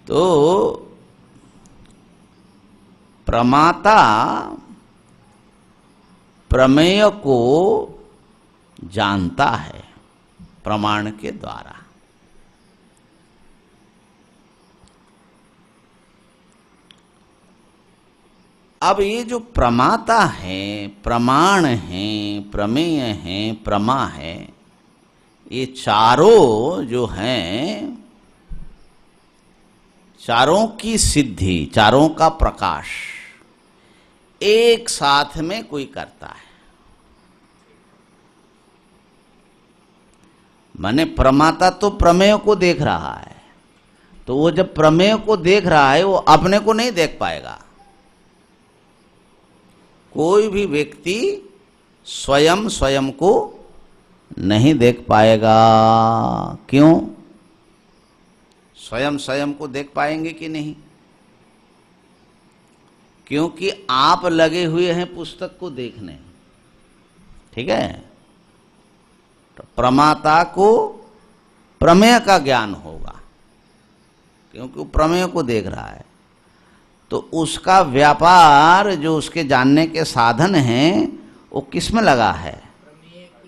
A: तो प्रमाता प्रमेय को जानता है प्रमाण के द्वारा। अब ये जो प्रमाता है, प्रमाण है, प्रमेय है, प्रमा है, ये चारों जो हैं, चारों की सिद्धि, चारों का प्रकाश एक साथ में कोई करता है। माने प्रमाता तो प्रमेय को देख रहा है, तो वो जब प्रमेय को देख रहा है वो अपने को नहीं देख पाएगा। कोई भी व्यक्ति स्वयं स्वयं को नहीं देख पाएगा। क्यों? स्वयं स्वयं को देख पाएंगे कि नहीं? क्योंकि आप लगे हुए हैं पुस्तक को देखने, ठीक है। तो प्रमाता को प्रमेय का ज्ञान होगा क्योंकि वो प्रमेय को देख रहा है। तो उसका व्यापार जो उसके जानने के साधन हैं वो किस में लगा है?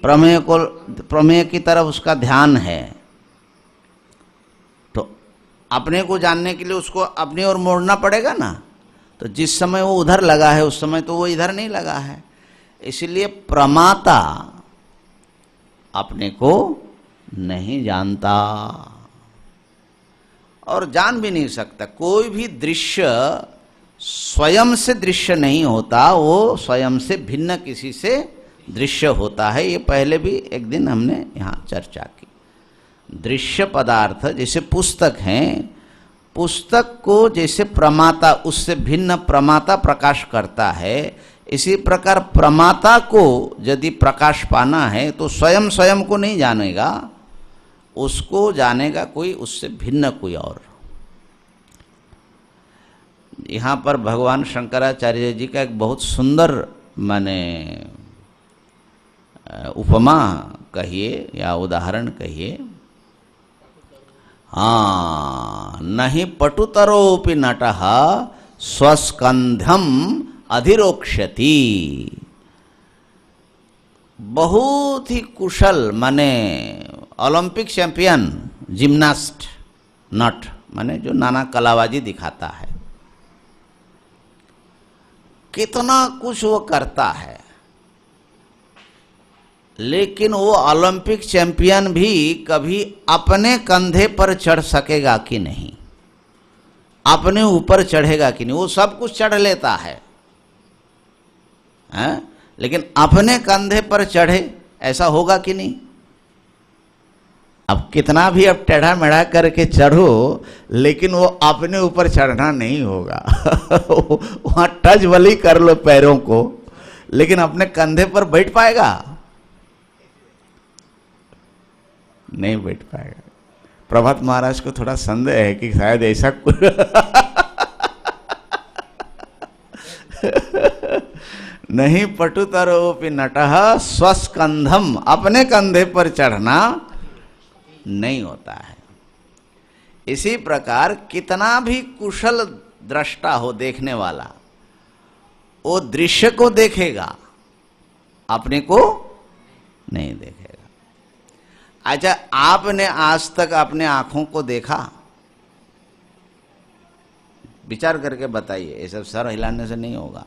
A: प्रमेय को, प्रमेय की तरफ उसका ध्यान है। तो अपने को जानने के लिए उसको अपनी ओर मोड़ना पड़ेगा ना। तो जिस समय वो उधर लगा है उस समय तो वो इधर नहीं लगा है। इसलिए प्रमाता अपने को नहीं जानता और जान भी नहीं सकता। कोई भी दृश्य स्वयं से दृश्य नहीं होता, वो स्वयं से भिन्न किसी से दृश्य होता है। ये पहले भी एक दिन हमने यहाँ चर्चा की। दृश्य पदार्थ जैसे पुस्तक हैं, पुस्तक को जैसे प्रमाता उससे भिन्न प्रमाता प्रकाश करता है, इसी प्रकार प्रमाता को यदि प्रकाश पाना है तो स्वयं स्वयं को नहीं जानेगा, उसको जानेगा कोई उससे भिन्न कोई और। यहाँ पर भगवान शंकराचार्य जी का एक बहुत सुंदर माने उपमा कहिए या उदाहरण कहिए। हाँ, नहीं पटुतरोपि नटः स्वस्कंधम अधिरोक्ष्यति। बहुत ही कुशल माने ओलंपिक चैंपियन जिम्नास्ट नट माने जो नाना कलाबाजी दिखाता है, कितना कुछ वो करता है, लेकिन वो ओलंपिक चैंपियन भी कभी अपने कंधे पर चढ़ सकेगा कि नहीं, अपने ऊपर चढ़ेगा कि नहीं। वो सब कुछ चढ़ लेता है, लेकिन अपने कंधे पर चढ़े, ऐसा होगा कि नहीं? अब कितना भी अब टेढ़ा मेढ़ा करके चढ़ो, लेकिन वो अपने ऊपर चढ़ना नहीं होगा। वहां टच भली कर लो पैरों को, लेकिन अपने कंधे पर बैठ पाएगा? नहीं बैठ पाएगा। प्रभात महाराज को थोड़ा संदेह है कि शायद ऐसा कुछ नहीं। पटुतरोपि नटः स्वस्कंधम, अपने कंधे पर चढ़ना नहीं होता है। इसी प्रकार कितना भी कुशल दृष्टा हो, देखने वाला, वो दृश्य को देखेगा, अपने को नहीं देखेगा। अच्छा, आपने आज तक अपने आंखों को देखा? विचार करके बताइए, ये सब सर हिलाने से नहीं होगा।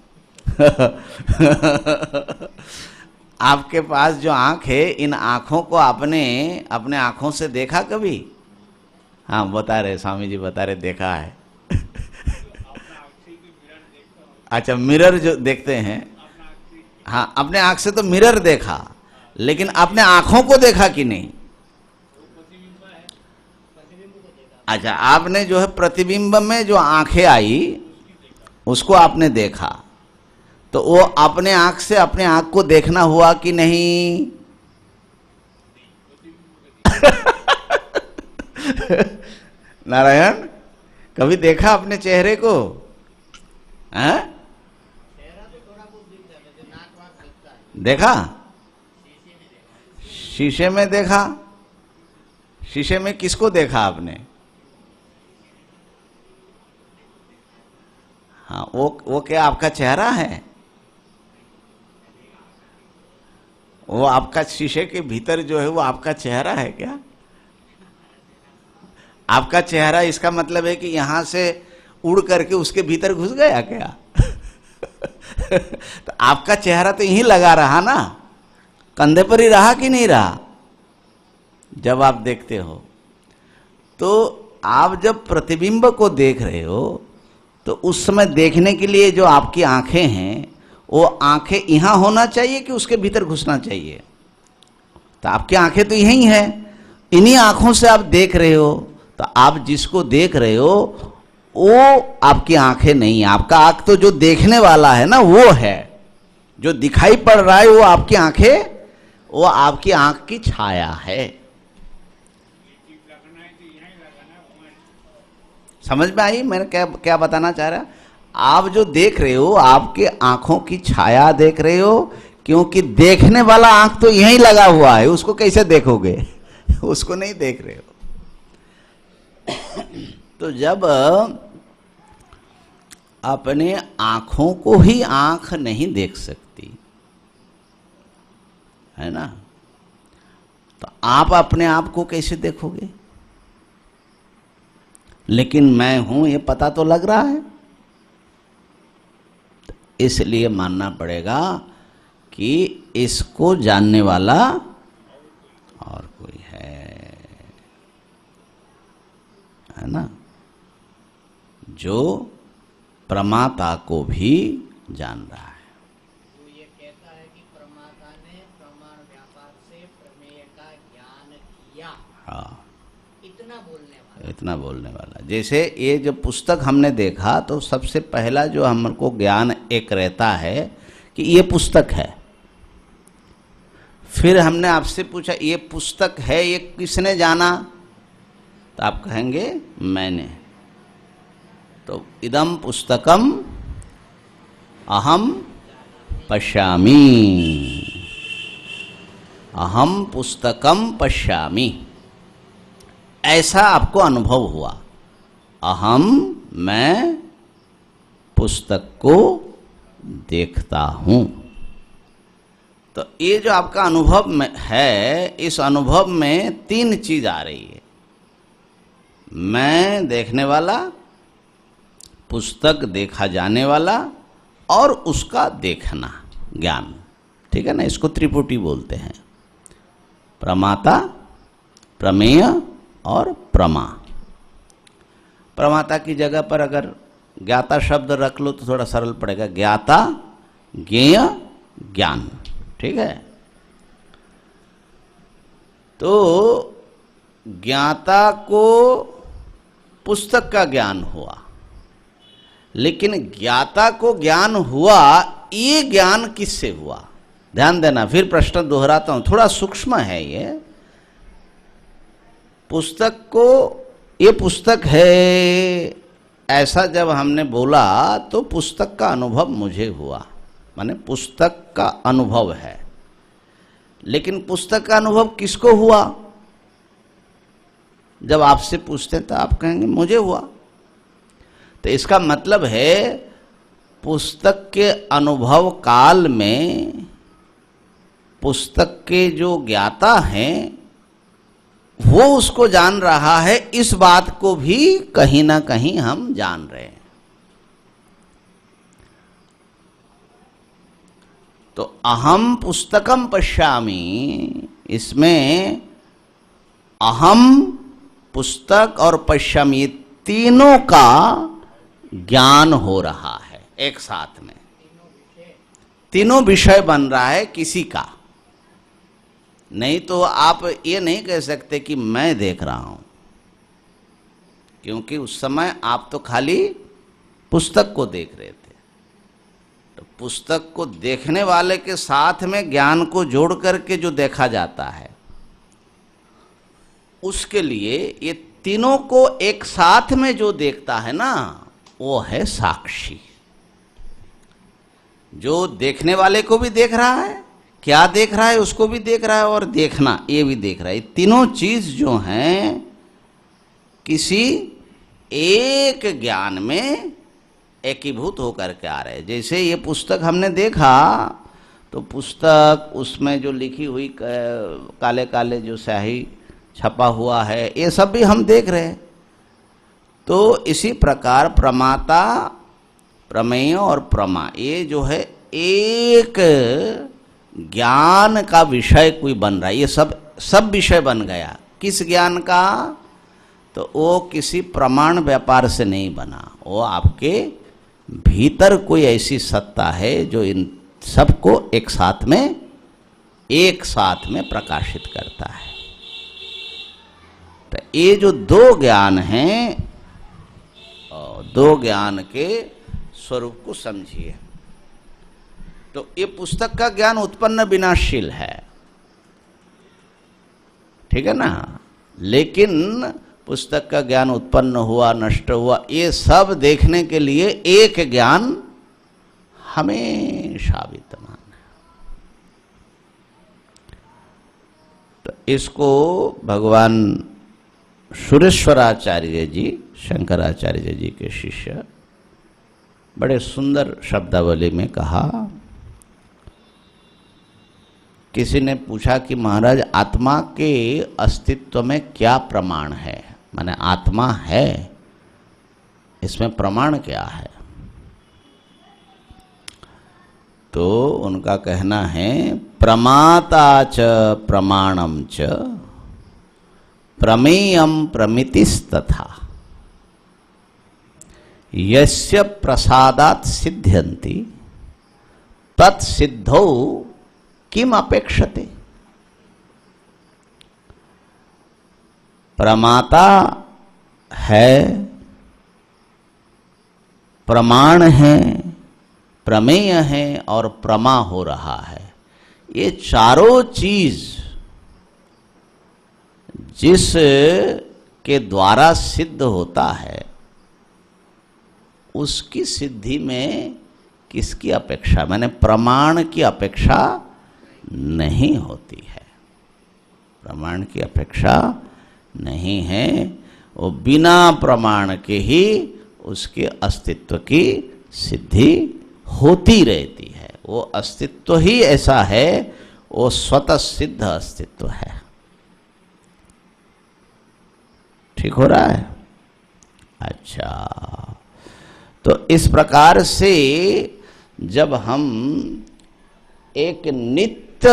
A: आपके पास जो आंख है, इन आंखों को आपने अपने आंखों से देखा कभी? हाँ, बता रहे स्वामी जी, बता रहे देखा है। अच्छा, मिरर जो देखते हैं, हाँ, अपने आंख से तो मिरर देखा, लेकिन अपने आंखों को देखा कि नहीं? अच्छा, आपने जो है प्रतिबिंब में जो आंखें आई, उसको आपने देखा, तो वो अपने आंख से अपने आंख को देखना हुआ कि नहीं? नारायण, कभी देखा अपने चेहरे को? हैं? देखा? शीशे में देखा? शीशे में किसको देखा आपने? हाँ, वो क्या आपका चेहरा है? वो आपका शीशे के भीतर जो है वो आपका चेहरा है क्या? आपका चेहरा, इसका मतलब है कि यहां से उड़ करके उसके भीतर घुस गया क्या? तो आपका चेहरा तो यहीं लगा रहा ना, कंधे पर ही रहा कि नहीं रहा? जब आप देखते हो, तो आप जब प्रतिबिंब को देख रहे हो, तो उस समय देखने के लिए जो आपकी आंखें हैं, वो आंखें यहां होना चाहिए कि उसके भीतर घुसना चाहिए? तो आपकी आंखें तो यहीं हैं, इन्हीं आंखों से आप देख रहे हो। तो आप जिसको देख रहे हो वो आपकी आंखें नहीं है। आपका आंख तो जो देखने वाला है ना, वो है। जो दिखाई पड़ रहा है वो आपकी आंखें, वो आपकी आंख की छाया है। समझ में आई मैंने क्या क्या बताना चाह रहा? आप जो देख रहे हो, आपके आंखों की छाया देख रहे हो, क्योंकि देखने वाला आंख तो यहीं लगा हुआ है, उसको कैसे देखोगे? उसको नहीं देख रहे हो। तो जब अपने आंखों को ही आंख नहीं देख सकती है ना, तो आप अपने आप को कैसे देखोगे? लेकिन मैं हूं ये पता तो लग रहा है, इसलिए मानना पड़ेगा कि इसको जानने वाला और कोई है ना, जो प्रमाता को भी जान रहा है।
B: तो ये कहता है कि प्रमाता ने प्रमाण व्यापार से प्रमेय का ज्ञान किया।
A: हाँ,
B: इतना
A: बोलने वाला। जैसे ये जो पुस्तक हमने देखा, तो सबसे पहला जो हमको ज्ञान एक रहता है कि ये पुस्तक है। फिर हमने आपसे पूछा ये पुस्तक है, ये किसने जाना? तो आप कहेंगे मैंने। तो इदम पुस्तकम अहम पश्यामि, अहम पुस्तकम पश्यामि, ऐसा आपको अनुभव हुआ। अहम, मैं पुस्तक को देखता हूं। तो ये जो आपका अनुभव में है, इस अनुभव में तीन चीज आ रही है। मैं देखने वाला, पुस्तक देखा जाने वाला, और उसका देखना ज्ञान। ठीक है ना, इसको त्रिपुटी बोलते हैं। प्रमाता, प्रमेय और प्रमा। प्रमाता की जगह पर अगर ज्ञाता शब्द रख लो तो थोड़ा सरल पड़ेगा। ज्ञाता, ज्ञेय, ज्ञान। ठीक है, तो ज्ञाता को पुस्तक का ज्ञान हुआ, लेकिन ज्ञाता को ज्ञान हुआ, ये ज्ञान किससे हुआ? ध्यान देना, फिर प्रश्न दोहराता हूं, थोड़ा सूक्ष्म है ये। पुस्तक को, ये पुस्तक है ऐसा जब हमने बोला तो पुस्तक का अनुभव मुझे हुआ, माने पुस्तक का अनुभव है। लेकिन पुस्तक का अनुभव किसको हुआ? जब आपसे पूछते हैं तो आप कहेंगे मुझे हुआ। तो इसका मतलब है पुस्तक के अनुभव काल में पुस्तक के जो ज्ञाता हैं वो उसको जान रहा है, इस बात को भी कहीं ना कहीं हम जान रहे हैं। तो अहम पुस्तकम पश्यामि, इसमें अहम, पुस्तक और पश्यामि, तीनों का ज्ञान हो रहा है एक साथ में। तीनों विषय बन रहा है किसी का। नहीं तो आप ये नहीं कह सकते कि मैं देख रहा हूं, क्योंकि उस समय आप तो खाली पुस्तक को देख रहे थे। तो पुस्तक को देखने वाले के साथ में ज्ञान को जोड़ करके जो देखा जाता है, उसके लिए ये तीनों को एक साथ में जो देखता है ना, वो है साक्षी। जो देखने वाले को भी देख रहा है, क्या देख रहा है उसको भी देख रहा है, और देखना ये भी देख रहा है। तीनों चीज जो हैं किसी एक ज्ञान में एकीभूत होकर के आ रहे हैं। जैसे ये पुस्तक हमने देखा, तो पुस्तक उसमें जो लिखी हुई काले काले जो स्याही छपा हुआ है, ये सब भी हम देख रहे हैं। तो इसी प्रकार प्रमाता, प्रमेय और प्रमा, ये जो है एक ज्ञान का विषय कोई बन रहा है। ये सब विषय बन गया। किस ज्ञान का? तो वो किसी प्रमाण व्यापार से नहीं बना, वो आपके भीतर कोई ऐसी सत्ता है जो इन सबको एक साथ में प्रकाशित करता है। तो ये जो दो ज्ञान हैं, दो ज्ञान के स्वरूप को समझिए। तो ये पुस्तक का ज्ञान उत्पन्न विनाशशील है, ठीक है ना। लेकिन पुस्तक का ज्ञान उत्पन्न हुआ, नष्ट हुआ, ये सब देखने के लिए एक ज्ञान हमेशा विद्यमान है। तो इसको भगवान सुरेश्वराचार्य जी, शंकराचार्य जी के शिष्य, बड़े सुंदर शब्दावली में कहा। किसी ने पूछा कि महाराज, आत्मा के अस्तित्व में क्या प्रमाण है? माने आत्मा है, इसमें प्रमाण क्या है? तो उनका कहना है, प्रमाता च प्रमाणम च प्रमेयम प्रमितिस्तथा यस्य प्रसादात् सिद्ध्यन्ति तत्सिद्धौ किम अपेक्षते। प्रमाता है, प्रमाण है, प्रमेय है और प्रमा हो रहा है। ये चारों चीज जिस के द्वारा सिद्ध होता है, उसकी सिद्धि में किसकी अपेक्षा? मैंने प्रमाण की अपेक्षा नहीं होती है। प्रमाण की अपेक्षा नहीं है, वो बिना प्रमाण के ही उसके अस्तित्व की सिद्धि होती रहती है। वो अस्तित्व ही ऐसा है, वो स्वतः सिद्ध अस्तित्व है। ठीक हो रहा है? अच्छा, तो इस प्रकार से जब हम एक नित्य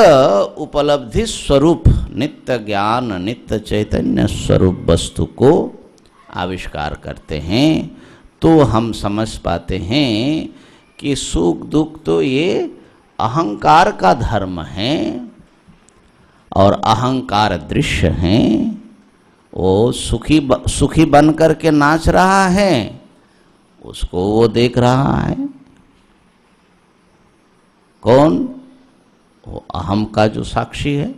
A: उपलब्धि स्वरूप, नित्य ज्ञान, नित्य चैतन्य स्वरूप वस्तु को आविष्कार करते हैं, तो हम समझ पाते हैं कि सुख दुख तो ये अहंकार का धर्म है और अहंकार दृश्य है, वो सुखी बन करके नाच रहा है, उसको वो देख रहा है। कौन? वो अहम का जो साक्षी है।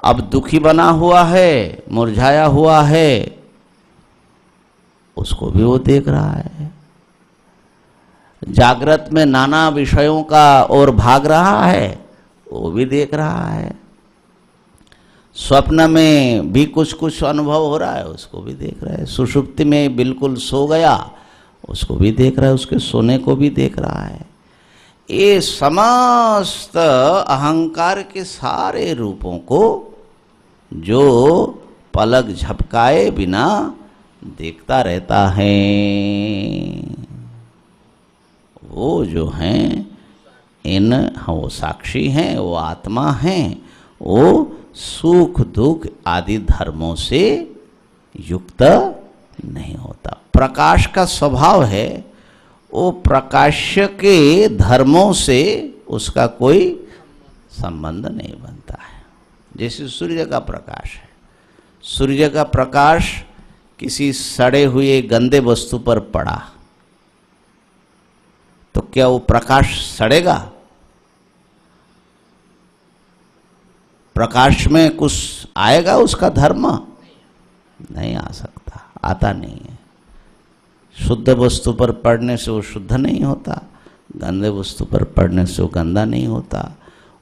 A: अब दुखी बना हुआ है, मुरझाया हुआ है, उसको भी वो देख रहा है। जागृत में नाना विषयों का ओर भाग रहा है, वो भी देख रहा है। स्वप्न में भी कुछ कुछ अनुभव हो रहा है, उसको भी देख रहा है। सुषुप्ति में बिल्कुल सो गया, उसको भी देख रहा है, उसके सोने को भी देख रहा है। ये समस्त अहंकार के सारे रूपों को जो पलक झपकाए बिना देखता रहता है, वो जो हैं वो साक्षी हैं, वो आत्मा हैं, वो सुख दुख आदि धर्मों से युक्त नहीं होता। प्रकाश का स्वभाव है, वो प्रकाश्य के धर्मों से उसका कोई संबंध नहीं बनता है। जैसे सूर्य का प्रकाश है, सूर्य का प्रकाश किसी सड़े हुए गंदे वस्तु पर पड़ा तो क्या वो प्रकाश सड़ेगा? प्रकाश में कुछ आएगा उसका धर्म? नहीं आ सकता, आता नहीं है। शुद्ध वस्तु पर पड़ने से वो शुद्ध नहीं होता, गंदे वस्तु पर पड़ने से वो गंदा नहीं होता।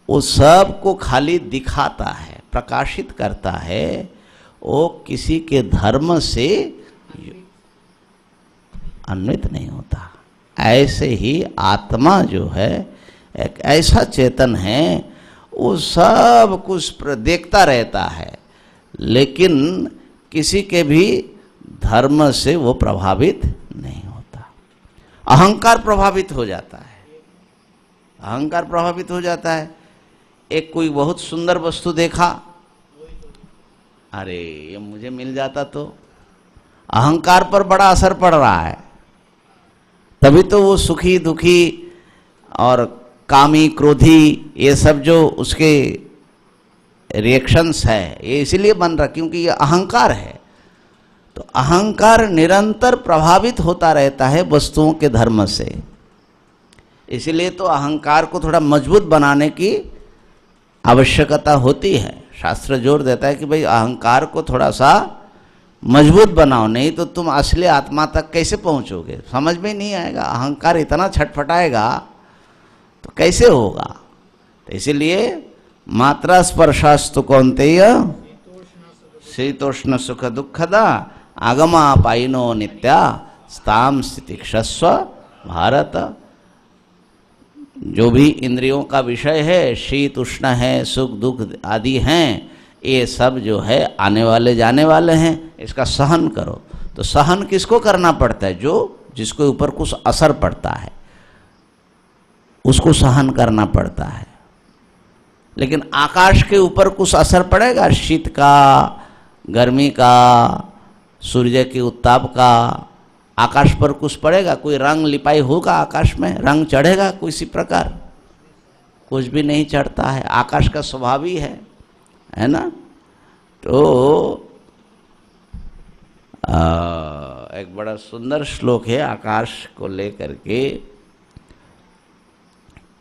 A: वो सब को खाली दिखाता है, प्रकाशित करता है, वो किसी के धर्म से अन्वित नहीं होता। ऐसे ही आत्मा जो है एक ऐसा चेतन है, वो सब कुछ देखता रहता है, लेकिन किसी के भी धर्म से वो प्रभावित नहीं होता। अहंकार प्रभावित हो जाता है, अहंकार प्रभावित हो जाता है। एक कोई बहुत सुंदर वस्तु देखा, अरे ये मुझे मिल जाता तो, अहंकार पर बड़ा असर पड़ रहा है। तभी तो वो सुखी दुखी और कामी क्रोधी ये सब जो उसके रिएक्शंस है, ये इसीलिए बन रहा क्योंकि ये अहंकार है। तो अहंकार निरंतर प्रभावित होता रहता है वस्तुओं के धर्म से। इसीलिए तो अहंकार को थोड़ा मजबूत बनाने की आवश्यकता होती है। शास्त्र जोर देता है कि भाई अहंकार को थोड़ा सा मजबूत बनाओ, नहीं तो तुम असली आत्मा तक कैसे पहुंचोगे, समझ में नहीं आएगा। अहंकार इतना छटपटाएगा तो कैसे होगा। तो इसीलिए मात्रा स्पर्शास्तु कौन्तेय शीतोष्ण सुख दुखदा आगमा पाइनो नित्या स्ताम स्थितिक्षस्व भारत। जो भी इंद्रियों का विषय है, शीत उष्ण है, सुख दुख आदि हैं, ये सब जो है आने वाले जाने वाले हैं, इसका सहन करो। तो सहन किसको करना पड़ता है? जो जिसके ऊपर कुछ असर पड़ता है उसको सहन करना पड़ता है। लेकिन आकाश के ऊपर कुछ असर पड़ेगा, शीत का, गर्मी का, सूर्य के उत्ताप का, आकाश पर कुछ पड़ेगा? कोई रंग लिपाई होगा आकाश में, रंग चढ़ेगा किसी प्रकार? कुछ भी नहीं चढ़ता है, आकाश का स्वभाव ही है ना। तो एक बड़ा सुंदर श्लोक है आकाश को लेकर के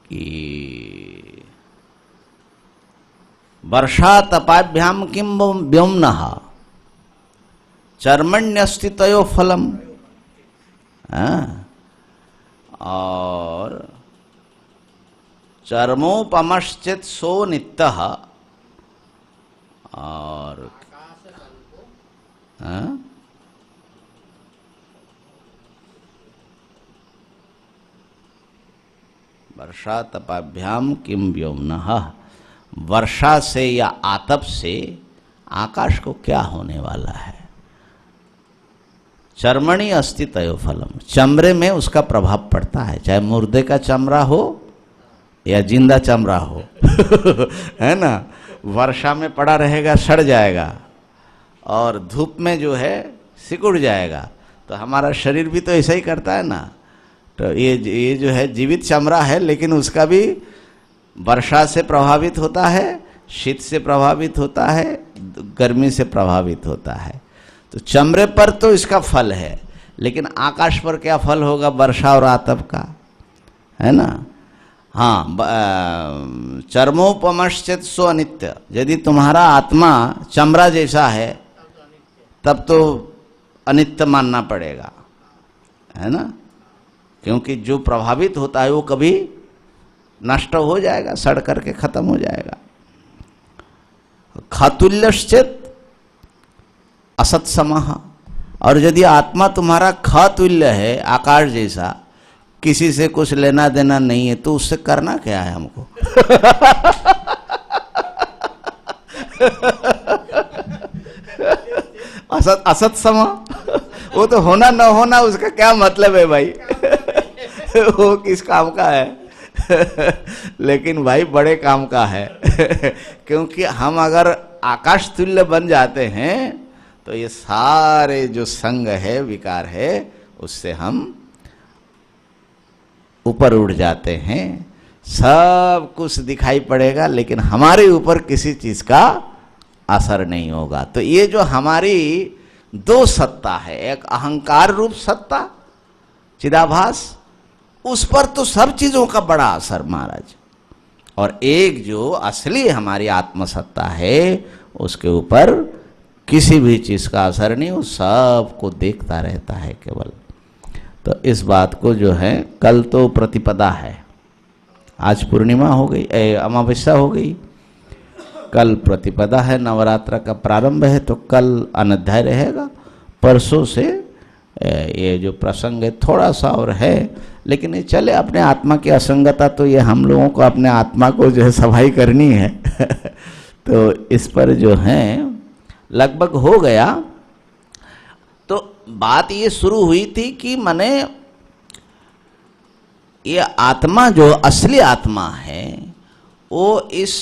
A: कि वर्षा तपाभ्याम किम व्योम्नः चर्मण्यस्ति तयो फलम। और चर्मोपमश्चित सो नित्यः, और वर्षा तपाभ्याम किम व्योम्नः, वर्षा से या आतप से आकाश को क्या होने वाला है। चर्मणि अस्ति तयो फलम, चमड़े में उसका प्रभाव पड़ता है, चाहे मुर्दे का चमड़ा हो या जिंदा चमड़ा हो है ना। वर्षा में पड़ा रहेगा सड़ जाएगा, और धूप में जो है सिकुड़ जाएगा। तो हमारा शरीर भी तो ऐसा ही करता है ना। तो ये जो है जीवित चमड़ा है, लेकिन उसका भी वर्षा से प्रभावित होता है, शीत से प्रभावित होता है, गर्मी से प्रभावित होता है। तो चमड़े पर तो इसका फल है, लेकिन आकाश पर क्या फल होगा? वर्षा और आतप का, है ना। हाँ, चर्मोपमश्चित सो अनित्य। यदि तुम्हारा आत्मा चमड़ा जैसा है तब तो अनित्य मानना पड़ेगा, है ना, क्योंकि जो प्रभावित होता है वो कभी नष्ट हो जाएगा, सड़ करके खत्म हो जाएगा। खातुल्यश्चित असत्समः। और यदि आत्मा तुम्हारा खातुल्य है, आकाश जैसा, किसी से कुछ लेना देना नहीं है, तो उससे करना क्या है हमको? असत समा, वो तो होना न होना उसका क्या मतलब है भाई? वो किस काम का है? लेकिन भाई बड़े काम का है। क्योंकि हम अगर आकाश तुल्य बन जाते हैं तो ये सारे जो संग है, विकार है, उससे हम ऊपर उठ जाते हैं। सब कुछ दिखाई पड़ेगा, लेकिन हमारे ऊपर किसी चीज का असर नहीं होगा। तो ये जो हमारी दो सत्ता है, एक अहंकार रूप सत्ता चिदाभास, उस पर तो सब चीजों का बड़ा असर महाराज, और एक जो असली हमारी आत्मसत्ता है उसके ऊपर किसी भी चीज का असर नहीं, वो सब को देखता रहता है केवल। तो इस बात को जो है, कल तो प्रतिपदा है, आज पूर्णिमा हो गई, अमावस्या हो गई, कल प्रतिपदा है, नवरात्र का प्रारंभ है, तो कल अनध्याय रहेगा। परसों से ये जो प्रसंग है थोड़ा सा और है, लेकिन ये चले। अपने आत्मा की असंगता तो ये हम लोगों को अपने आत्मा को जो है सफाई करनी है। तो इस पर जो है लगभग हो गया। तो बात ये शुरू हुई थी कि माने ये आत्मा जो असली आत्मा है वो इस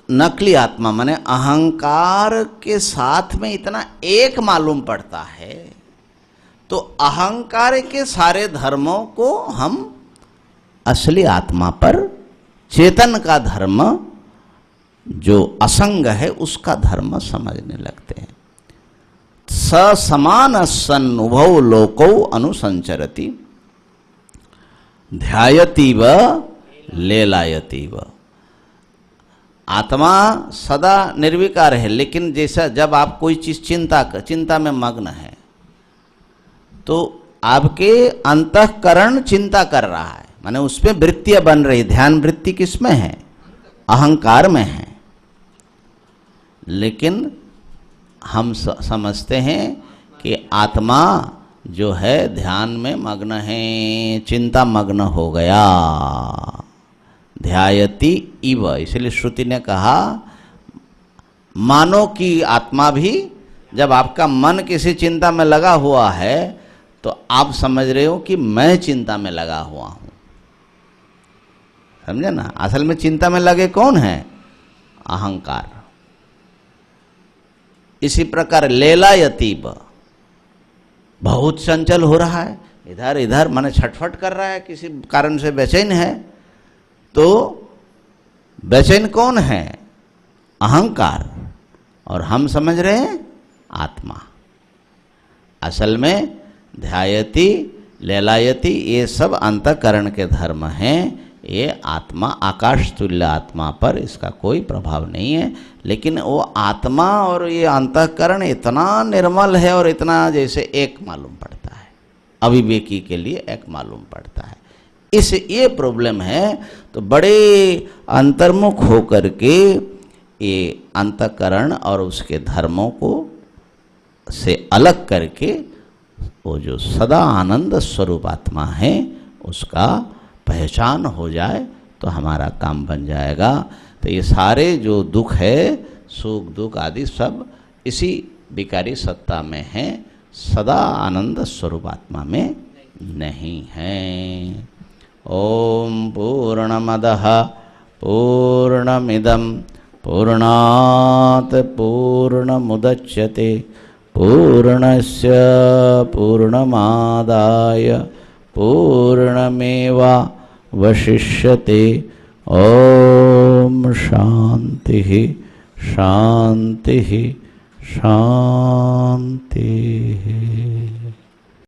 A: नकली आत्मा माने अहंकार के साथ में इतना एक मालूम पड़ता है। तो अहंकार के सारे धर्मों को हम असली आत्मा पर, चेतन का धर्म जो असंग है उसका धर्म समझने लगते हैं। समान सन्नुभव लोकौ अनुसंचरति ध्यायति व लेलायति व। आत्मा सदा निर्विकार है, लेकिन जैसा जब आप कोई चीज चिंता में मग्न है तो आपके अंतःकरण चिंता कर रहा है, माने उसमें वृत्तियां बन रही। ध्यान वृत्ति किसमें है? अहंकार में है। लेकिन हम समझते हैं कि आत्मा जो है ध्यान में मग्न है, चिंता मग्न हो गया। ध्यायति इव, इसलिए श्रुति ने कहा मानो कि आत्मा भी, जब आपका मन किसी चिंता में लगा हुआ है तो आप समझ रहे हो कि मैं चिंता में लगा हुआ हूं। समझे ना? असल में चिंता में लगे कौन है? अहंकार। इसी प्रकार लेलायतीब, बहुत चंचल हो रहा है, इधर इधर माने छटफट कर रहा है, किसी कारण से बेचैन है। तो बेचैन कौन है? अहंकार। और हम समझ रहे हैं आत्मा। असल में ध्यायति लेलायति ये सब अंतःकरण के धर्म हैं। ये आत्मा आकाश तुल्य आत्मा पर इसका कोई प्रभाव नहीं है। लेकिन वो आत्मा और ये अंतःकरण इतना निर्मल है और इतना जैसे एक मालूम पड़ता है, अविवेकी के लिए एक मालूम पड़ता है। इस ये प्रॉब्लम है। तो बड़े अंतर्मुख होकर के ये अंतःकरण और उसके धर्मों को से अलग करके वो जो सदा आनंद स्वरूप आत्मा है उसका पहचान हो जाए तो हमारा काम बन जाएगा। तो ये सारे जो दुख है, सुख दुख आदि सब इसी विकारी सत्ता में है, सदा आनंद स्वरूप आत्मा में नहीं है। ओम पूर्णमदः पूर्णमिदं पूर्णात् पूर्णमुदच्यते पूर्णस्य पूर्णमादाय पूर्णमेवावशिष्यते। ओम शांति शांति शांति।